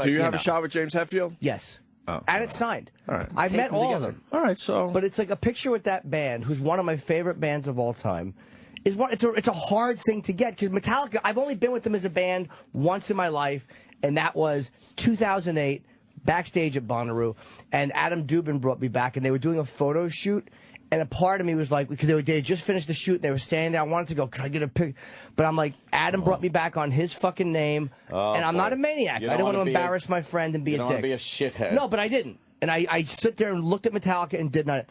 Do you have know. a shot with James Hetfield? Yes. Oh, And it's signed. All right. I've met all of them. All right, so But it's like a picture with that band, who's one of my favorite bands of all time. It's a hard thing to get because Metallica. I've only been with them as a band once in my life, and that was 2008 backstage at Bonnaroo. And Adam Dubin brought me back, and they were doing a photo shoot. And a part of me was like, because they had just finished the shoot, and they were standing there. I wanted to go, can I get a picture? But I'm like, Adam brought me back on his fucking name, and I'm not a maniac. I didn't want to embarrass my friend and be a dick. You don't want to be a shithead. No, but I didn't. And I sit there and looked at Metallica and did not.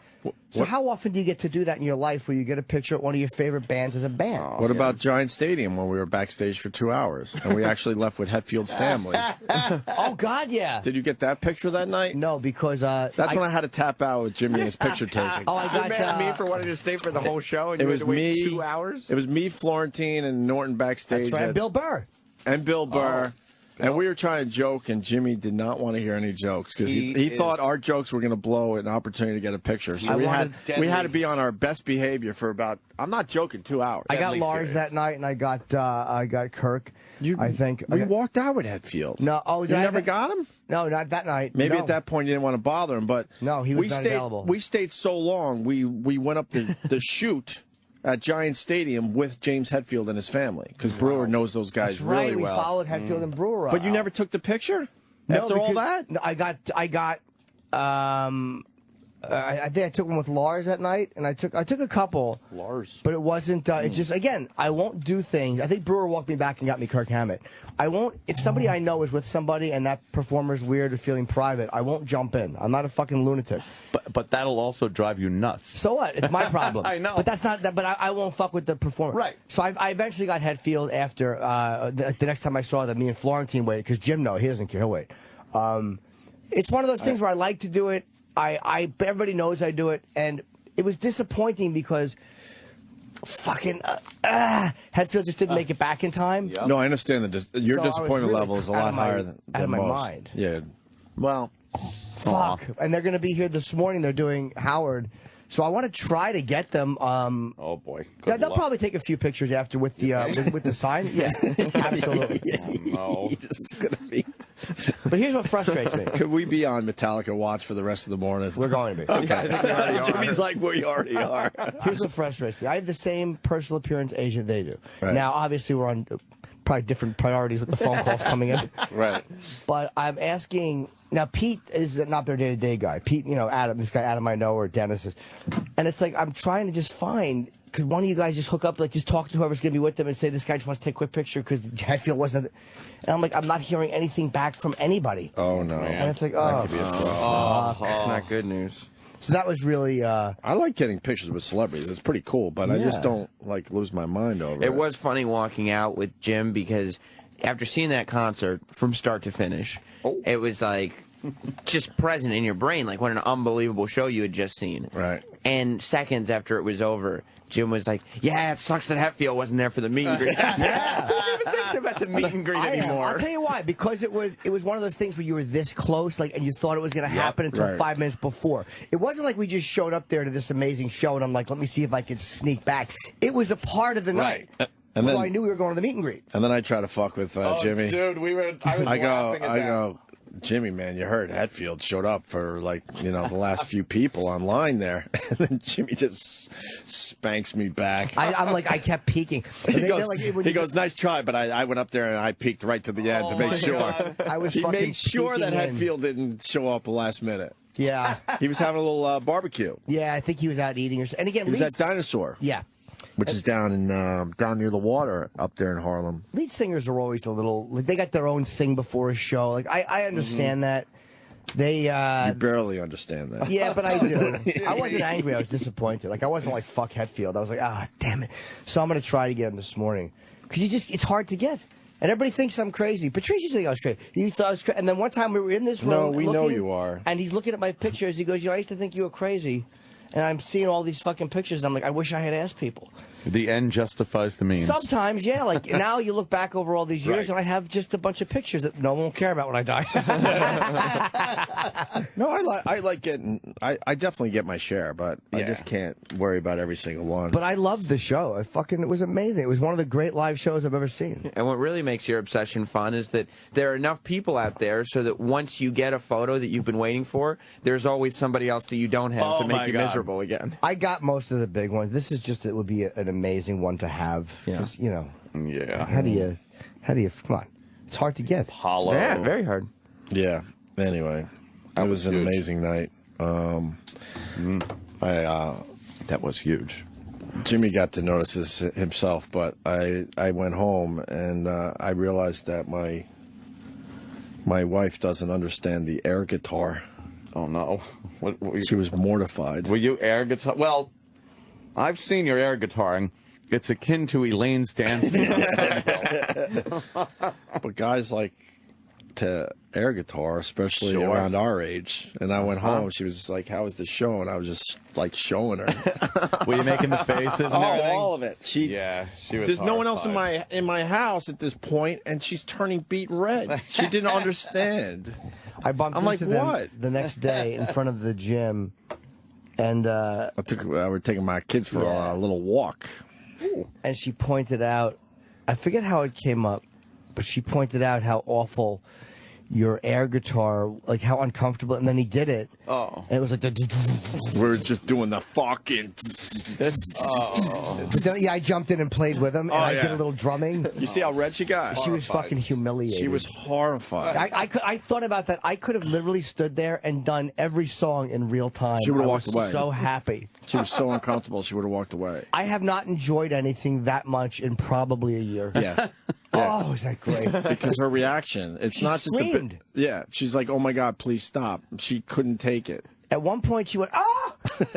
So how often do you get to do that in your life where you get a picture of one of your favorite bands as a band? What about Giant Stadium when we were backstage for 2 hours and we actually left with Hetfield's family? Oh, God, yeah. Did you get that picture that night? No, because... That's when I had to tap out with Jimmy and his picture taking. Oh, I got... You mad at me for wanting to stay for the whole show and you had to wait 2 hours? It was me, Florentine, and Norton backstage. That's right, and Bill Burr. And Bill Burr. And we were trying to joke, and Jimmy did not want to hear any jokes because he thought our jokes were going to blow an opportunity to get a picture. So we had to be on our best behavior for about, I'm not joking, 2 hours. I got Lars that night, and I got Kirk. I think we walked out with Hetfield. No, you never got him. No, not that night. Maybe at that point you didn't want to bother him, but no, he was not available. We stayed so long. We went up the chute at Giant Stadium with James Hetfield and his family because Brewer knows those guys really well. We followed Hetfield and Brewer. But you never took the picture after all that. I got. I think I took one with Lars that night, and I took a couple. Lars, but it wasn't. It just again, I won't do things. I think Brewer walked me back and got me Kirk Hammett. I won't. If somebody I know is with somebody and that performer's weird or feeling private, I won't jump in. I'm not a fucking lunatic. But that'll also drive you nuts. So what? It's my problem. I know. But that's not. But I won't fuck with the performer. Right. So I eventually got Hetfield after the next time I saw that me and Florentine waited because Jim he doesn't care. He'll wait. It's one of those things where I like to do it. Everybody knows I do it, and it was disappointing because fucking Hetfield just didn't make it back in time. Yep. No, I understand that your disappointment really level is a lot higher than out of my most. mind. Yeah. Well, fuck. And they're going to be here this morning. They're doing Howard. So I want to try to get them. Oh boy, yeah, they'll probably take a few pictures after with the with the sign. Yeah, absolutely. Oh, no. This is gonna be. But here's what frustrates me. Could we be on Metallica Watch for the rest of the morning? We're going to be. Okay. I think we already are. Jimmy's like, we already are. Here's what frustrates me. I have the same personal appearance agent they do. Right. Now, obviously, we're on probably different priorities with the phone calls coming in. Right. But I'm asking. Now, Pete is not their day-to-day guy. Pete, Adam, this guy Adam I know, or Dennis is. And it's like, I'm trying to just find, could one of you guys just hook up, like just talk to whoever's going to be with them and say, this guy just wants to take a quick picture because Hetfield wasn't. And I'm like, I'm not hearing anything back from anybody. Oh, no. And it's like, It's not good news. So that was really. I like getting pictures with celebrities. It's pretty cool, but I just don't like lose my mind over it. It was funny walking out with Jim because after seeing that concert from start to finish, it was like just present in your brain, like what an unbelievable show you had just seen. Right. And seconds after it was over, Jim was like, "Yeah, it sucks that Hetfield wasn't there for the meet and greet." Yeah. I wasn't even thinking about the meet and greet anymore. I'll tell you why. Because it was one of those things where you were this close, like, and you thought it was going to happen until 5 minutes before. It wasn't like we just showed up there to this amazing show, and I'm like, let me see if I can sneak back. It was a part of the night. And then, so I knew we were going to the meet and greet. And then I try to fuck with Jimmy. Dude, I go, Jimmy, man, you heard Hetfield showed up for the last few people online there, and then Jimmy just spanks me back. I'm like, I kept peeking. He goes, nice try, but I went up there and I peeked right to the end to make sure. He made sure that Hetfield didn't show up last minute. Yeah, he was having a little barbecue. Yeah, I think he was out eating or something. And again, he was at Dinosaur. Yeah. Which is down near the water up there in Harlem. Lead singers are always a little. Like, they got their own thing before a show. Like I understand that. They you barely understand that. Yeah, but I do. I wasn't angry. I was disappointed. Like I wasn't like fuck Hetfield. I was like, damn it. So I'm gonna try to get him this morning because it's hard to get. And everybody thinks I'm crazy. Patricia think I was crazy. You thought I was crazy. And then one time we were in this room. No, we know you are. And he's looking at my pictures. He goes, I used to think you were crazy. And I'm seeing all these fucking pictures, and I'm like, I wish I had asked people. The end justifies the means. Sometimes, yeah. Like, now you look back over all these years, and I have just a bunch of pictures that no one will care about when I die. No, I like getting... I definitely get my share, but I just can't worry about every single one. But I loved the show. It was amazing. It was one of the great live shows I've ever seen. And what really makes your obsession fun is that there are enough people out there so that once you get a photo that you've been waiting for, there's always somebody else that you don't have to make you miserable again. I got most of the big ones. This is just, it would be an amazing one to have. Yeah. Yeah. How do you, come on. It's hard to get. Hollow. Yeah, very hard. Yeah. Anyway, it was an amazing night. That was huge. Jimmy got to notice this himself, but I went home and I realized that my wife doesn't understand the air guitar. Oh no! She was mortified. Were you air guitar? Well, I've seen your air guitaring. It's akin to Elaine's dancing. But guys like to air guitar, especially around our age. And I went home. She was like, "How was the show?" And I was just like showing her. Were you making the faces and everything? All of it. She was. There's no one else in my house at this point, and she's turning beet red. She didn't understand. I'm like, what? The next day in front of the gym, and we're taking my kids for a little walk. And she pointed out, I forget how it came up, but she pointed out how awful your air guitar, like how uncomfortable, and then he did it. Oh. And it was like we're just doing the fucking. But then, I jumped in and played with him, and I did a little drumming. You see how red she got? She was fucking humiliated. She was horrified. I thought about that. I could have literally stood there and done every song in real time. She would have walked away. So happy. She was so uncomfortable. She would have walked away. I have not enjoyed anything that much in probably a year. Yeah. Oh, is that great? Because her reaction, it's She not just screamed. she's like, "Oh my God, please stop." She couldn't take it. At one point, she went, "Ah!"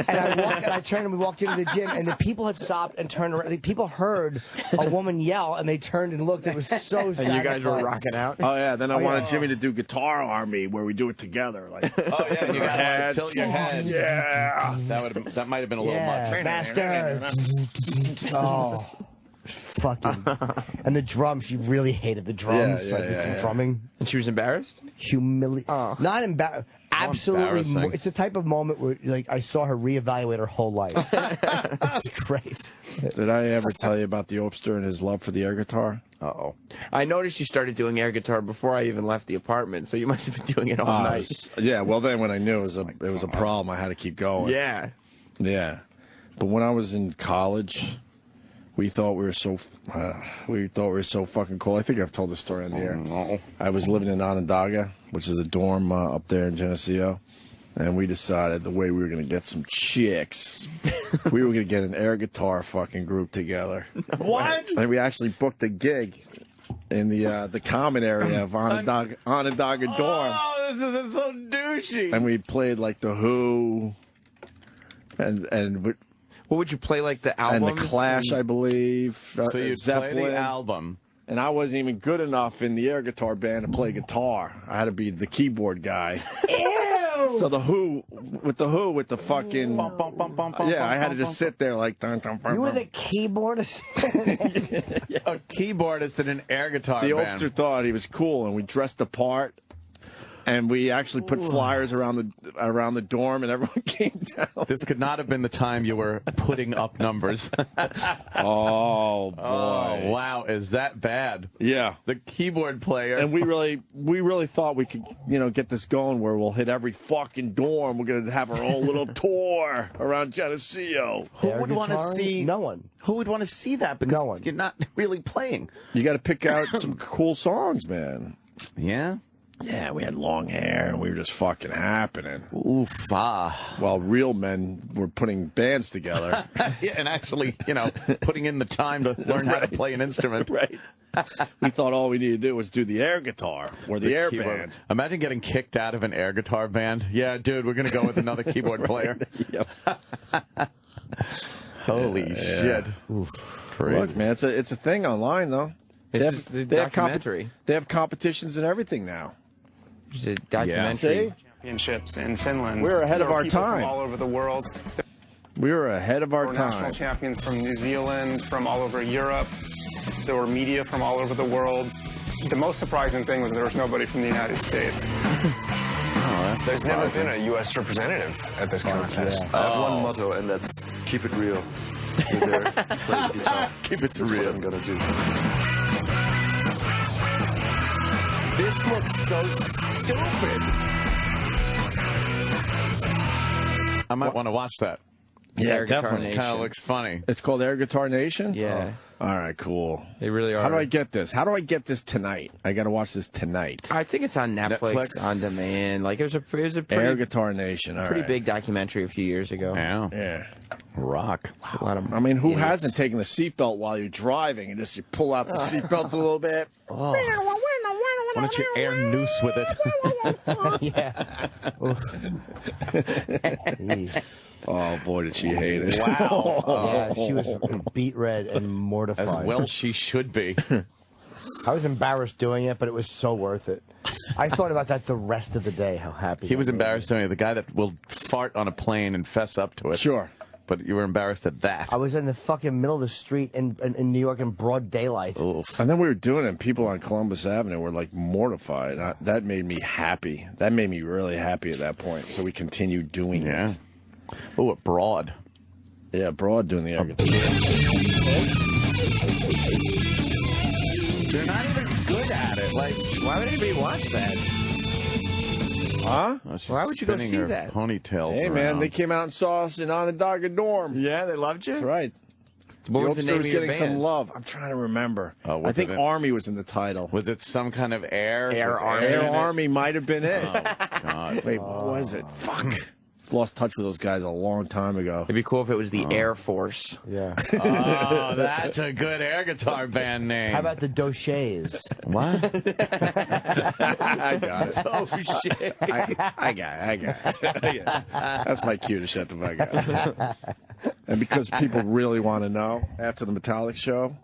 And I turned and we walked into the gym, and the people had stopped and turned around. The people heard a woman yell, and they turned and looked. It was so satisfying. And you guys were rocking out? Oh, yeah. Then I wanted Jimmy to do Guitar Army, where we do it together. Like, oh, yeah, and you got to tilt your head. Yeah. That might have been a little much. Master. Oh. Fucking. And the drums, she really hated the drums. Drumming. And she was embarrassed? Not embarrassed. Absolutely. It's the type of moment where like I saw her reevaluate her whole life. It's great. Did I ever tell you about the Opster and his love for the air guitar? Uh-oh. I noticed you started doing air guitar before I even left the apartment, so you must have been doing it all night. Yeah, well then when I knew it was a problem, I had to keep going. Yeah. Yeah. But when I was in college, we thought we were so fucking cool. I think I've told this story on the air. No. I was living in Onondaga, which is a dorm up there in Geneseo, and we decided the way we were going to get some chicks, we were going to get an air guitar fucking group together. What? And we actually booked a gig in the common area of Onondaga dorm. Oh, this is so douchey. And we played like the Who, and what would you play, like the album? And the Clash, I believe. So you'd play the album. And I wasn't even good enough in the air guitar band to play guitar. I had to be the keyboard guy. Ew! So the Who, with the fucking... I had to just sit there like... You were the keyboardist? A keyboardist in an air guitar the band. Opster thought he was cool, and we dressed the part. And we actually put flyers around the dorm, and everyone came down. This could not have been the time you were putting up numbers. Oh boy! Oh, wow, is that bad? Yeah, the keyboard player. And we really thought we could, get this going where we'll hit every fucking dorm. We're gonna have our own little tour around Geneseo. Who would want to see? No one. Who would want to see that? Because no one. You're not really playing. You got to pick out some cool songs, man. Yeah. Yeah, we had long hair, and we were just fucking happening. Oof, While real men were putting bands together. Yeah, and actually, putting in the time to learn how to play an instrument. Right. We thought all we needed to do was do the air guitar or the air keyboard band. Imagine getting kicked out of an air guitar band. Yeah, dude, we're going to go with another keyboard player. Holy shit. Oof. Crazy. Look, man, it's a thing online, though. They have competitions and everything now. It's a documentary. Championships in Finland. We're ahead of our time. From all over the world. We were ahead of our time. National champions from New Zealand, from all over Europe. There were media from all over the world. The most surprising thing was there was nobody from the United States. There's never been a U.S. representative at this contest. I have one motto, and that's keep it real. Keep it real. What I'm gonna do. This looks so stupid. I might want to watch that. Yeah, Air Guitar definitely. Nation. Kind of looks funny. It's called Air Guitar Nation? Yeah. Oh. All right, cool. They really are. How do I get this? How do I get this tonight? I got to watch this tonight. I think it's on Netflix, on demand. Like it was a pretty Air Guitar Nation. All pretty right. big documentary a few years ago. Yeah. Yeah. Rock. A lot of I mean, who hasn't taken the seatbelt while you're driving and just you pull out the seatbelt a little bit? Oh. Why don't you air noose with it? Oh, boy, did she hate it. Wow. Yeah, she was beet red and mortified. As well she should be. I was embarrassed doing it, but it was so worth it. I thought about that the rest of the day, how happy He was embarrassed doing it. The guy that will fart on a plane and fess up to it. Sure. But you were embarrassed at that. I was in the fucking middle of the street in New York in broad daylight. And then we were doing it, and people on Columbus Avenue were, like, mortified. That made me happy. That made me really happy at that point. So we continued doing it. Oh, at Broad. Yeah, Broad doing the air guitar. They're not even good at it. Like, why would anybody watch that? Huh? Why would you go see her that? Ponytails Hey, man, around. they came out and saw us in Onondaga Dorm. Yeah, they loved you? That's right. What was the name of your getting band? some love. I'm trying to remember. Oh, I think Army was in the title. Was it some kind of air? Air Army. Air Army might have been it. Oh, God. Wait, what was it? Fuck. Lost touch with those guys a long time ago. It'd be cool if it was the Air Force. Yeah. Oh, that's a good air guitar band name. How about the Doches? What? I got it. Oh, shit. I got it. That's my cue to shut the fuck up. And because people really want to know, after the Metallica show,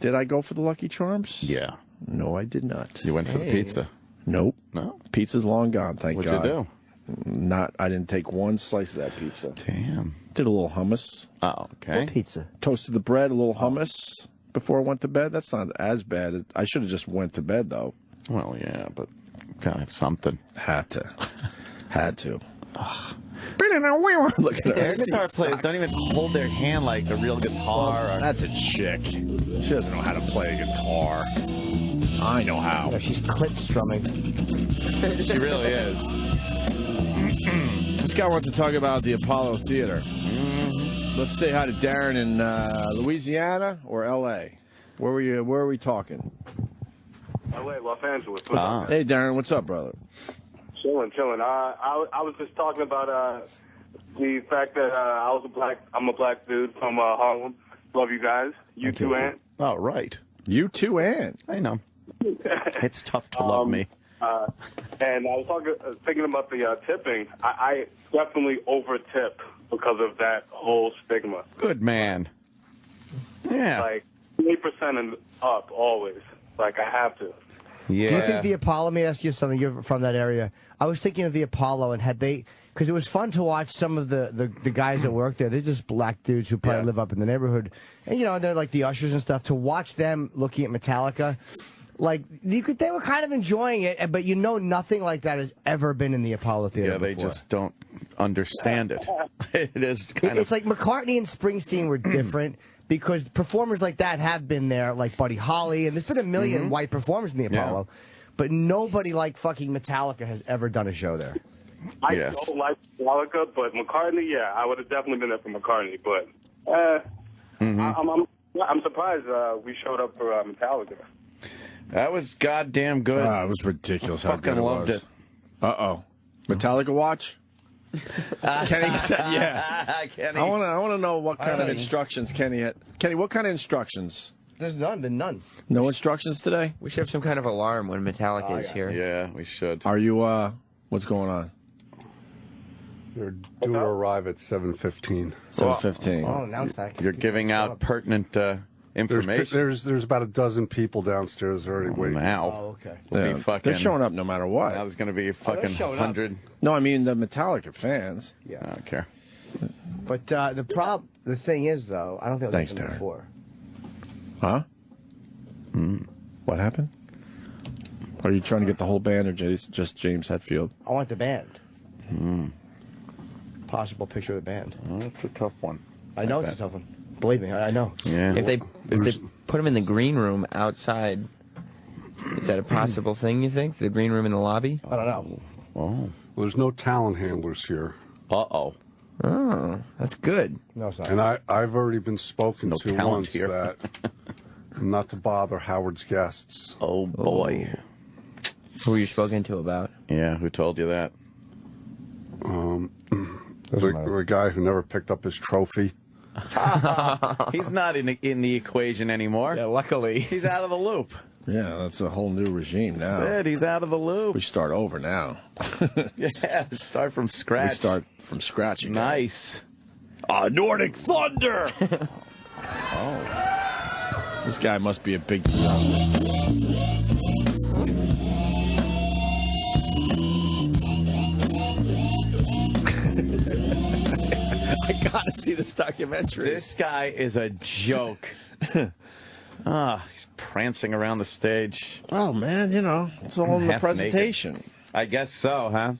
did I go for the Lucky Charms? Yeah. No, I did not. You went for the pizza. Nope. No? Pizza's long gone, thank What'd God. you do? I didn't take one slice of that pizza. Damn. Did a little hummus. Oh, okay. What pizza? Toasted the bread, a little hummus before I went to bed. That's not as bad. I should have just went to bed, though. Well, yeah, but gotta have something. Had to. Look at her. Air guitar players don't even hold their hand like a real guitar. That's a chick. She doesn't know how to play a guitar. I know how. No, she's clit strumming. She really is. This guy wants to talk about the Apollo Theater. Let's say hi to Darren in Louisiana or L.A. Where are we talking? L.A., Los Angeles. Hey, Darren, what's up, brother? Chilling. I was just talking about the fact that I'm a black dude from Harlem. Love you guys. You too, Ant. Oh, right. You too, Ant. I know. It's tough to love me. And I was thinking about the tipping. I definitely over-tip because of that whole stigma. Good man. Yeah. Like 8% and up always. Like I have to. Yeah. Do you think the Apollo, let me ask you something, you're from that area. I was thinking of the Apollo, and had they, because it was fun to watch some of the guys that work there. They're just black dudes who probably live up in the neighborhood. And, they're like the ushers and stuff. To watch them looking at Metallica, like, they were kind of enjoying it, but nothing like that has ever been in the Apollo Theater Yeah, they before. just don't understand it. It is kind It's like McCartney and Springsteen were different. Because performers like that have been there, like Buddy Holly, and there's been a million white performers in the Apollo, but nobody like fucking Metallica has ever done a show there. I don't like Metallica, but McCartney, I would have definitely been there for McCartney. But I'm surprised we showed up for Metallica. That was goddamn good. It was ridiculous how Fucking good it loved was. it. Uh-oh. Metallica watch? Kenny said, yeah. Kenny. I want to know what kind of instructions Kenny had. Kenny, what kind of instructions? There's been none. No instructions today? We should have some kind of alarm when Metallica is here. Yeah, we should. Are you, what's going on? They're due to arrive at 7:15. 7:15. Oh, announce that. You're giving out pertinent information. There's about a dozen people downstairs already waiting. Now. Oh, okay. We'll be fucking, they're showing up no matter what. That was going to be a fucking showing up. 100. No, I mean the Metallica fans. Yeah. I don't care. But the thing is, though, I don't think Thanks, I've done Darren. before. Huh? What happened? Are you trying to get the whole band or just James Hetfield? I want the band. Possible picture of the band. Well, that's a tough one. I know it's a tough one. Believe me, I know. Yeah. If they put him in the green room outside, is that a possible thing, you think? The green room in the lobby? I don't know. Oh. Well, there's no talent handlers here. Uh-oh. Oh, that's good. No, it's not. And I've already been spoken to talent once here. that not to bother Howard's guests. Oh, boy. Who were you spoken to about? Yeah, who told you that? The guy who never picked up his trophy. He's not in the equation anymore. Yeah, luckily. He's out of the loop. Yeah, that's a whole new regime now. That's it. He's out of the loop. We start over now. Yeah, start from scratch. We start from scratch again. Nice. Nordic Thunder! Oh. This guy must be a big I gotta see this documentary. This guy is a joke. He's prancing around the stage. Oh, man, you know, it's all in the Half presentation. naked. I guess so, huh?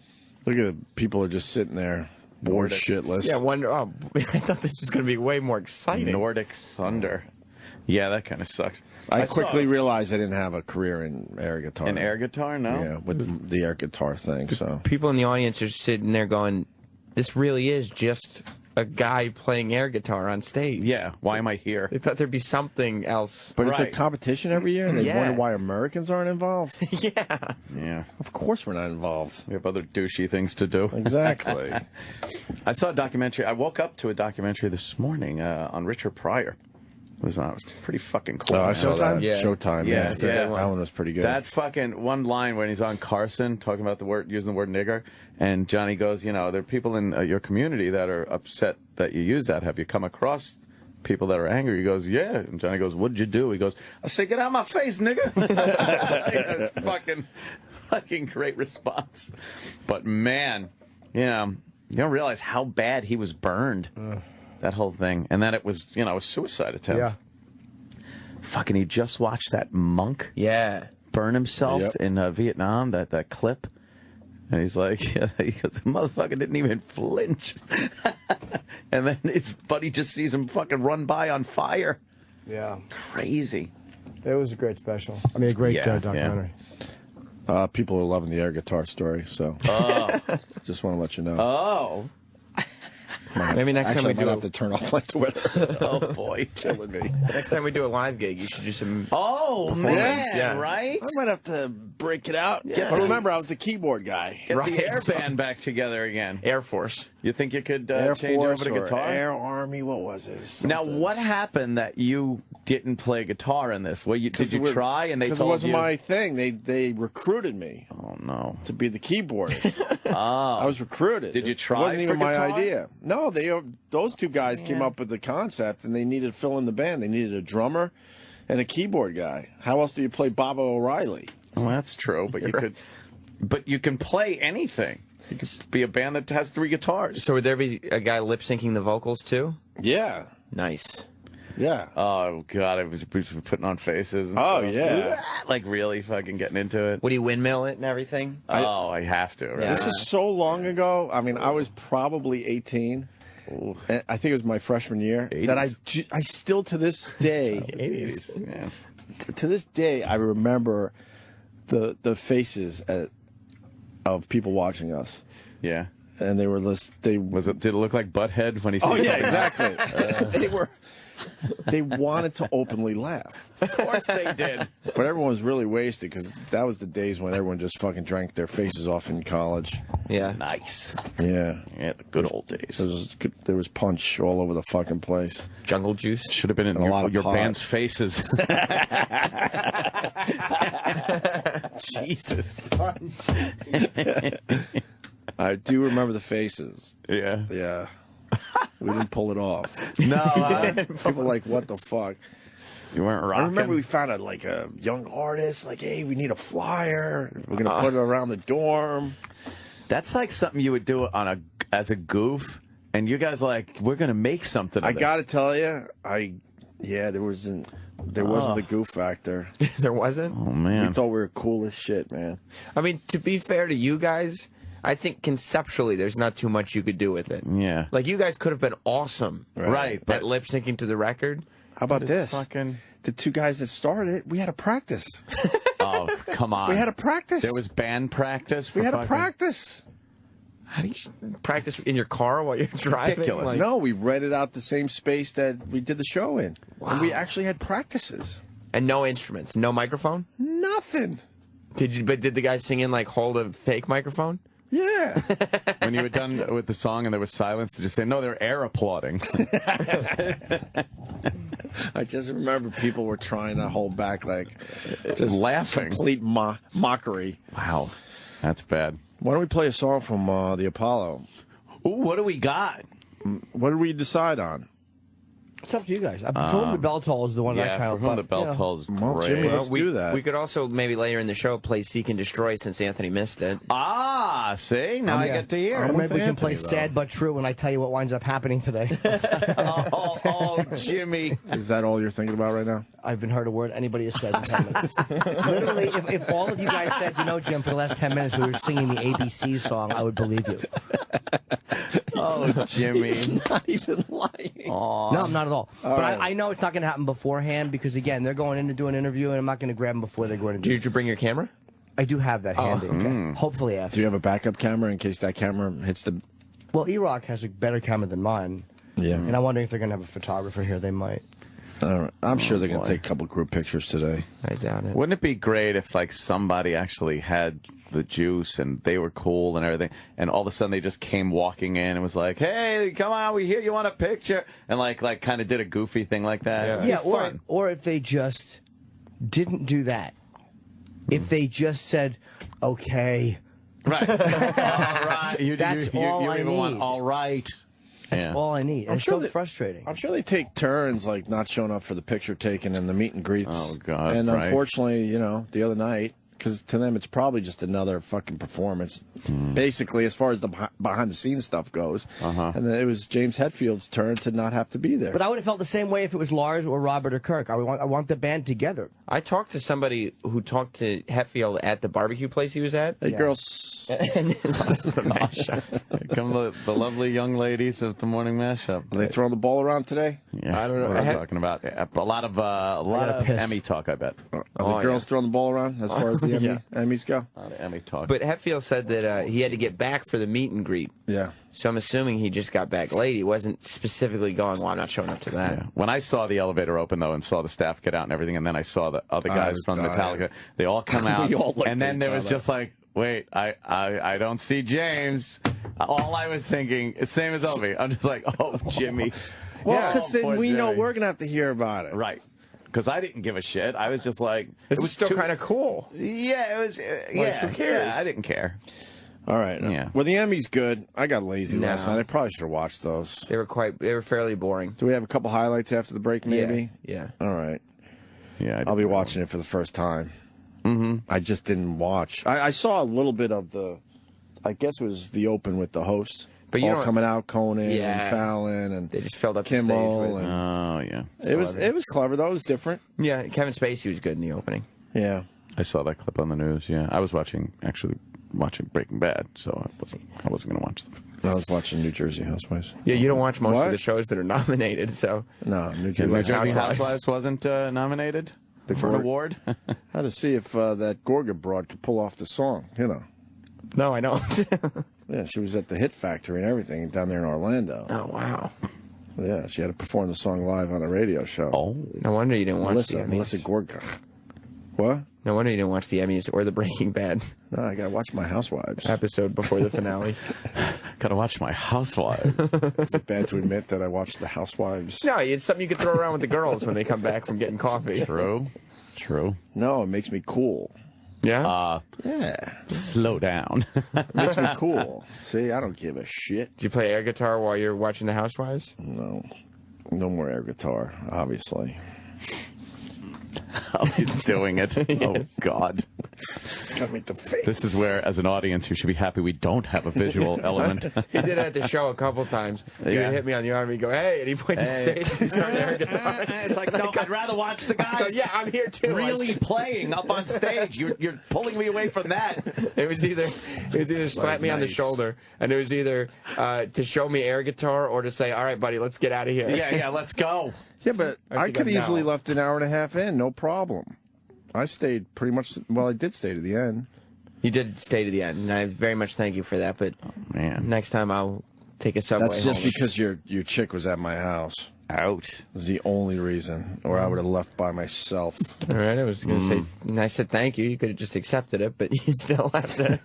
Look at the people are just sitting there, bored Nordic. shitless. Yeah, wonder. Oh, I thought this was going to be way more exciting. Nordic Thunder. Yeah, that kind of sucks. I quickly realized I didn't have a career in air guitar. In air guitar, no? Yeah, with the air guitar thing. So People in the audience are sitting there going, "This really is just a guy playing air guitar on stage." Yeah, why am I here? They thought there'd be something else. But it's a competition every year, and they Yeah. wonder why Americans aren't involved. Yeah. Yeah. Of course we're not involved. We have other douchey things to do. Exactly. I saw a documentary. I woke up to a documentary this morning on Richard Pryor. It was pretty fucking cool. Oh, I saw that. Yeah. Showtime. Yeah, Yeah, yeah. that one was pretty good. That fucking one line when he's on Carson talking about using the word nigger, and Johnny goes, you know, there are people in your community that are upset that you use that. Have you come across people that are angry? He goes, yeah. And Johnny goes, what'd you do? He goes, I said, get out of my face, nigga. fucking great response. But man, you don't realize how bad he was burned. That whole thing, and that it was, a suicide attempt. Yeah. Fucking, he just watched that monk. Yeah. Burn himself Yep. in Vietnam. That clip, and he's like, he goes, the motherfucker didn't even flinch, and then his buddy just sees him fucking run by on fire. Yeah. Crazy. It was a great special. I mean, a great documentary. People are loving the air guitar story, so just want to let you know. Oh. Maybe next time we I might do have to turn off my Twitter. Oh boy, killing me. Next time we do a live gig, you should do some. Oh man, Yeah. right? I might have to break it out. Yeah. But remember, I was the keyboard guy. Get Right. the air band back together again. Air Force. You think you could Air change Force over to or guitar? Air Army, what was it? Now, Something. what happened that you didn't play guitar in this? Did you try and they Because told it wasn't you? my thing. They recruited me Oh no! to be the keyboardist. Ah, I was recruited. Did you try It wasn't even for my guitar? idea. No, those two guys came up with the concept, and they needed to fill in the band. They needed a drummer and a keyboard guy. How else do you play Bob O'Reilly? well, that's true, but you can play anything. You could be a band that has 3 guitars. So would there be a guy lip syncing the vocals too? Yeah, Nice. yeah. Oh god, it was putting on faces. And Oh, stuff. yeah. Like really fucking getting into it. Would he windmill it and everything? I have to. Right? Yeah. This is so long ago. I mean, I was probably 18. And I think it was my freshman year. 80s. That I still to this day, 80s. Yeah. to this day, I remember the faces of people watching us, Yeah. and they were Did it look like Butthead when he? Oh said yeah, that? exactly. They wanted to openly laugh, Of course they did. but everyone was really wasted because that was the days when everyone just fucking drank their faces off in college. Yeah. Nice. Yeah, Yeah, the good old days. there was punch all over the fucking place. Jungle Juice. Should have been in And a lot of your pot. band's faces. Jesus. I do remember the faces. Yeah. Yeah. We didn't pull it off. No, People like, what the fuck? you weren't I rocking. remember we found a young artist, like, hey, we need a flyer. We're going to put it around the dorm. That's like something you would do as a goof, and you guys like, we're gonna make something. I Of got to tell you, there wasn't the goof factor. There wasn't? Oh We man. thought we were cool as shit, man. I mean, to be fair to you guys, I think conceptually there's not too much you could do with it. Yeah. Like, you guys could have been awesome Right, at but lip syncing to the record. How about it's this? fucking- The two guys that started it, we had a practice. Oh come on. We had a practice. There was band practice. We had a fucking- practice. How do you practice in your car while you're driving? Ridiculous. No, we rented out the same space that we did the show in. Wow. And we actually had practices. And no instruments, no microphone? Nothing. But did the guy sing in, like, hold a fake microphone? Yeah. When you were done with the song and there was silence, did you say, no, they're air applauding? I just remember people were trying to hold back, like, just laughing. Complete mockery. Wow. That's bad. Why don't we play a song from the Apollo? Ooh, what do we got? What did we decide on? It's up to you guys. For Whom the Bell Tolls is the one that I kind of... For Whom the Bell Tolls is great. Jimmy, let's do that. We could also, maybe later in the show, play Seek and Destroy since Anthony missed it. Ah, see? Now I get to hear it. Or maybe we can play Sad But True when I tell you what winds up happening today. oh, Jimmy. Is that all you're thinking about right now? I haven't heard a word anybody has said in 10 minutes. Literally, if all of you guys said, you know, Jim, for the last 10 minutes we were singing the ABC song, I would believe you. Oh, Jimmy. He's not even lying. Aww. No, not at all. But right. I know it's not going to happen beforehand because, again, they're going in to do an interview, and I'm not going to grab them before they go in and do it. Did you bring your camera? I do have that handy. Hopefully after. Do you have a backup camera in case that camera hits the... Well, E-Rock has a better camera than mine. Yeah. And I'm wondering if they're going to have a photographer here. They might. I'm sure they're going to take a couple group pictures today. I doubt it. Wouldn't it be great if, like, somebody actually had the juice and they were cool and everything, and all of a sudden they just came walking in and was like, hey, come on, we hear you want a picture, and like kind of did a goofy thing like that. Yeah, or if they just didn't do that. If they just said, okay. Right. All right. That's all I need. Want, all right. That's all I need. It's so frustrating. I'm sure they take turns, like, not showing up for the picture taking and the meet and greets. Oh, God. And right. unfortunately, you know, the other night, because to them it's probably just another fucking performance, basically, as far as the behind-the-scenes stuff goes. And then it was James Hetfield's turn to not have to be there. But I would have felt the same way if it was Lars or Robert or Kirk. I want the band together. I talked to somebody who talked to Hetfield at the barbecue place he was at. Hey, girls. And that's the mashup. Here come the lovely young ladies of the morning mashup. Are they throwing the ball around today? Yeah, I don't know. What I'm talking about. A lot of piss. Emmy talk, I bet. Are the girls throwing the ball around as far as the Emmys go? A lot of Emmy talk. But Hetfield said that he had to get back for the meet and greet. Yeah. So I'm assuming he just got back late. He wasn't specifically going, well, I'm not showing up to that. Yeah. When I saw the elevator open, though, and saw the staff get out and everything, and then I saw the other guys from Metallica, they all come out, and then there was just like, wait, I don't see James. All I was thinking, it's same as Opie. I'm just like, oh, Jimmy. Well, because then we know Jimmy. we're going to have to hear about it. Right. Because I didn't give a shit. I was just like... It was still kind of cool. Yeah, it was... who cares? Yeah, I didn't care. All right. Yeah. Well, the Emmys good. I got lazy last night. I probably should have watched those. They were fairly boring. Do we have a couple highlights after the break, maybe? Yeah. All right. Yeah, I'll be watching it for the first time. I just didn't watch. I saw a little bit of the... I guess it was the open with the hosts. But you all coming out, Conan Yeah. and Fallon and They just filled up Kimmel. the stage with... And Oh, yeah. it was clever, though. It was different. Yeah, Kevin Spacey was good in the opening. Yeah. I saw that clip on the news, yeah. I was actually watching Breaking Bad, so I wasn't going to watch them. I was watching New Jersey Housewives. Yeah, you don't watch most What? of the shows that are nominated, so... No, New New Jersey Jersey Housewives. Housewives wasn't nominated for an award? Had to see if that Gorga broad could pull off the song, you know. No, I don't. Yeah, she was at the Hit Factory and everything down there in Orlando. Oh, wow. Yeah, she had to perform the song live on a radio show. Oh. No wonder you didn't watch the Emmys. Melissa Gorga. What? No wonder you didn't watch the Emmys or the Breaking Bad No, I gotta watch my Housewives. episode before the finale. Gotta watch my Housewives. Is it bad to admit that I watched the Housewives? No, it's something you could throw around with the girls when they come back from getting coffee. True. No, it makes me cool. Yeah? Yeah. Slow down. It makes me cool. See, I don't give a shit. Do you play air guitar while you're watching The Housewives? No. No more air guitar, obviously. How he's doing it. Oh, God. Got me the face. This is where, as an audience, you should be happy we don't have a visual element. He did it at the show a couple times. He would hit me on the arm and he'd go, hey, and he pointed to the stage and he started air guitar. It's like, no, I'd rather watch the guys. Yeah, I'm here too. Really playing up on stage. You're pulling me away from that. It was either slap me on the shoulder, and it was either to show me air guitar or to say, all right, buddy, let's get out of here. Yeah, let's go. Yeah, but I could easily left an hour and a half in, no problem. I stayed pretty much, well, I did stay to the end. You did stay to the end, and I very much thank you for that. But next time I'll take a subway. That's just because your chick was at my house. Out. Is the only reason, or I would have left by myself. All right, I was going to say, and I said thank you. You could have just accepted it, but you still have to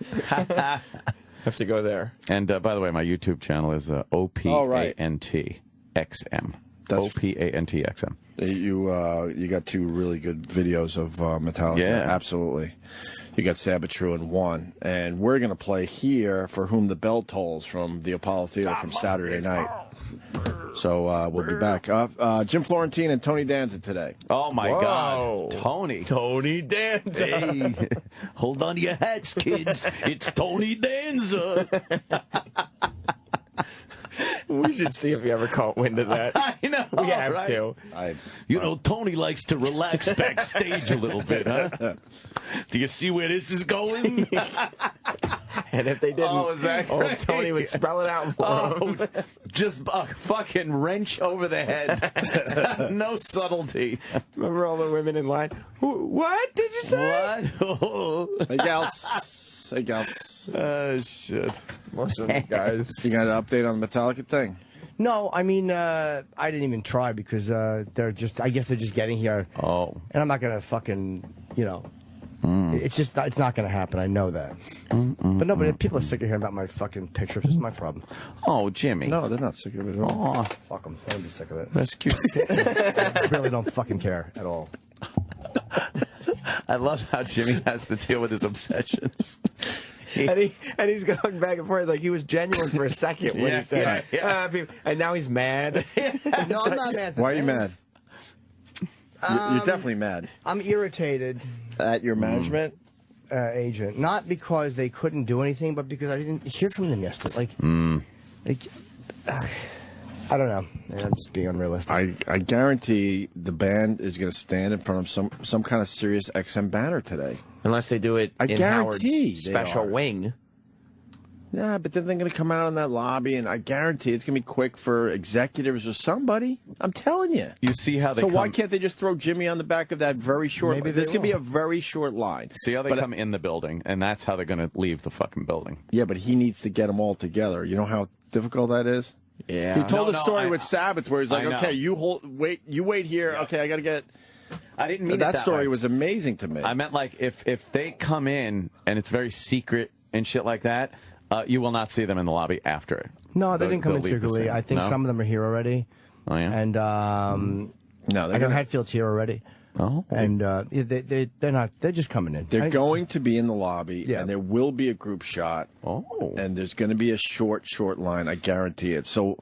have to go there. And by the way, my YouTube channel is OPANTXM. That's OPANTXM. You got two really good videos of Metallica. Yeah. Absolutely. You got Sabatru in one, and we're gonna play here "For Whom the Bell Tolls" from the Apollo Theater from Saturday night. So we'll be back. Jim Florentine and Tony Danza today. Oh my God, Tony Danza. Hey, hold on to your hats, kids. It's Tony Danza. We should see if we ever caught wind of that. I know. We have right? to. You know, Tony likes to relax backstage a little bit, huh? Do you see where this is going? And if they didn't, Tony would spell it out for him. Just a fucking wrench over the head. No subtlety. Remember all the women in line? What did you say? What? Hey, gals. Hey, gals. Oh, shit. Most of them guys. You got an update on the Metallica thing? No, I mean, I didn't even try because they're just, I guess they're just getting here. Oh. And I'm not going to fucking, you know, it's not going to happen. I know that. But no, but people are sick of hearing about my fucking pictures. This is my problem. Oh, Jimmy. No, they're not sick of it at all. Oh, fuck them. They'll be sick of it. That's cute. I really don't fucking care at all. I love how Jimmy has to deal with his obsessions. And he's going back and forth like he was genuine for a second when he said, and now he's mad. No, I'm not mad. Why are you mad? You're definitely mad. I'm irritated At your management? Agent. Not because they couldn't do anything, but because I didn't hear from them yesterday. I don't know. I'm just being unrealistic. I guarantee the band is going to stand in front of some kind of Sirius XM banner today. Unless they do it in Howard's special wing. Yeah, but then they're going to come out in that lobby, and I guarantee it's going to be quick for executives or somebody. I'm telling you. You see how they why can't they just throw Jimmy on the back of that very short line? There's going to be a very short line. See how they come in the building, and that's how they're going to leave the fucking building. Yeah, but he needs to get them all together. You know how difficult that is? Yeah. He told a story with Sabbath where he's like, okay, you wait here. Okay, I got to get... I didn't mean that story way. was amazing to me. I meant like if they come in and it's very secret and shit like that, you will not see them in the lobby after it. No, they didn't come in secretly. I think some of them are here already. Oh yeah. And no, I know Hatfield's here already. Oh. And they're not. They're just coming in. They're going to be in the lobby, and there will be a group shot. Oh. And there's going to be a short line. I guarantee it. So.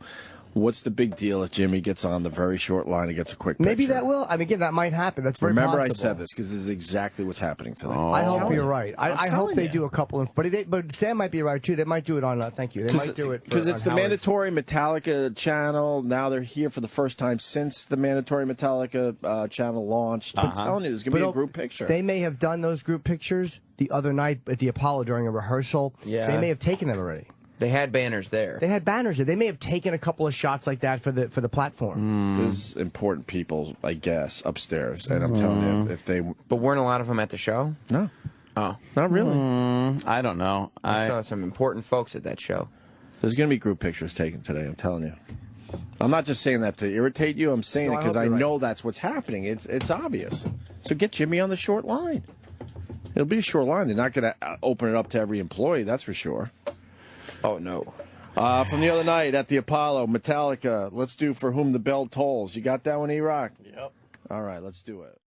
What's the big deal if Jimmy gets on the very short line and gets a quick picture? Maybe that will. I mean, again, that might happen. That's very Remember possible. I said this because this is exactly what's happening today. Oh. I hope you're right. I hope they do a couple of, but Sam might be right too. They might do it on. Thank you. They might do it because it's the mandatory Metallica channel. Now they're here for the first time since the mandatory Metallica channel launched. I'm telling you, there's going to be a group picture. They may have done those group pictures the other night at the Apollo during a rehearsal. Yeah. So they may have taken them already. They had banners there. They had banners there. They may have taken a couple of shots like that for the platform. There's important people, I guess, upstairs, and I'm telling you, if they. But weren't a lot of them at the show? No. Oh, not really. I don't know. I saw some important folks at that show. There's going to be group pictures taken today. I'm telling you. I'm not just saying that to irritate you. I'm saying it because I know that's what's happening. It's obvious. So get Jimmy on the short line. It'll be a short line. They're not going to open it up to every employee. That's for sure. Oh, no. From the other night at the Apollo, Metallica, let's do For Whom the Bell Tolls. You got that one, E-Rock? Yep. All right, let's do it.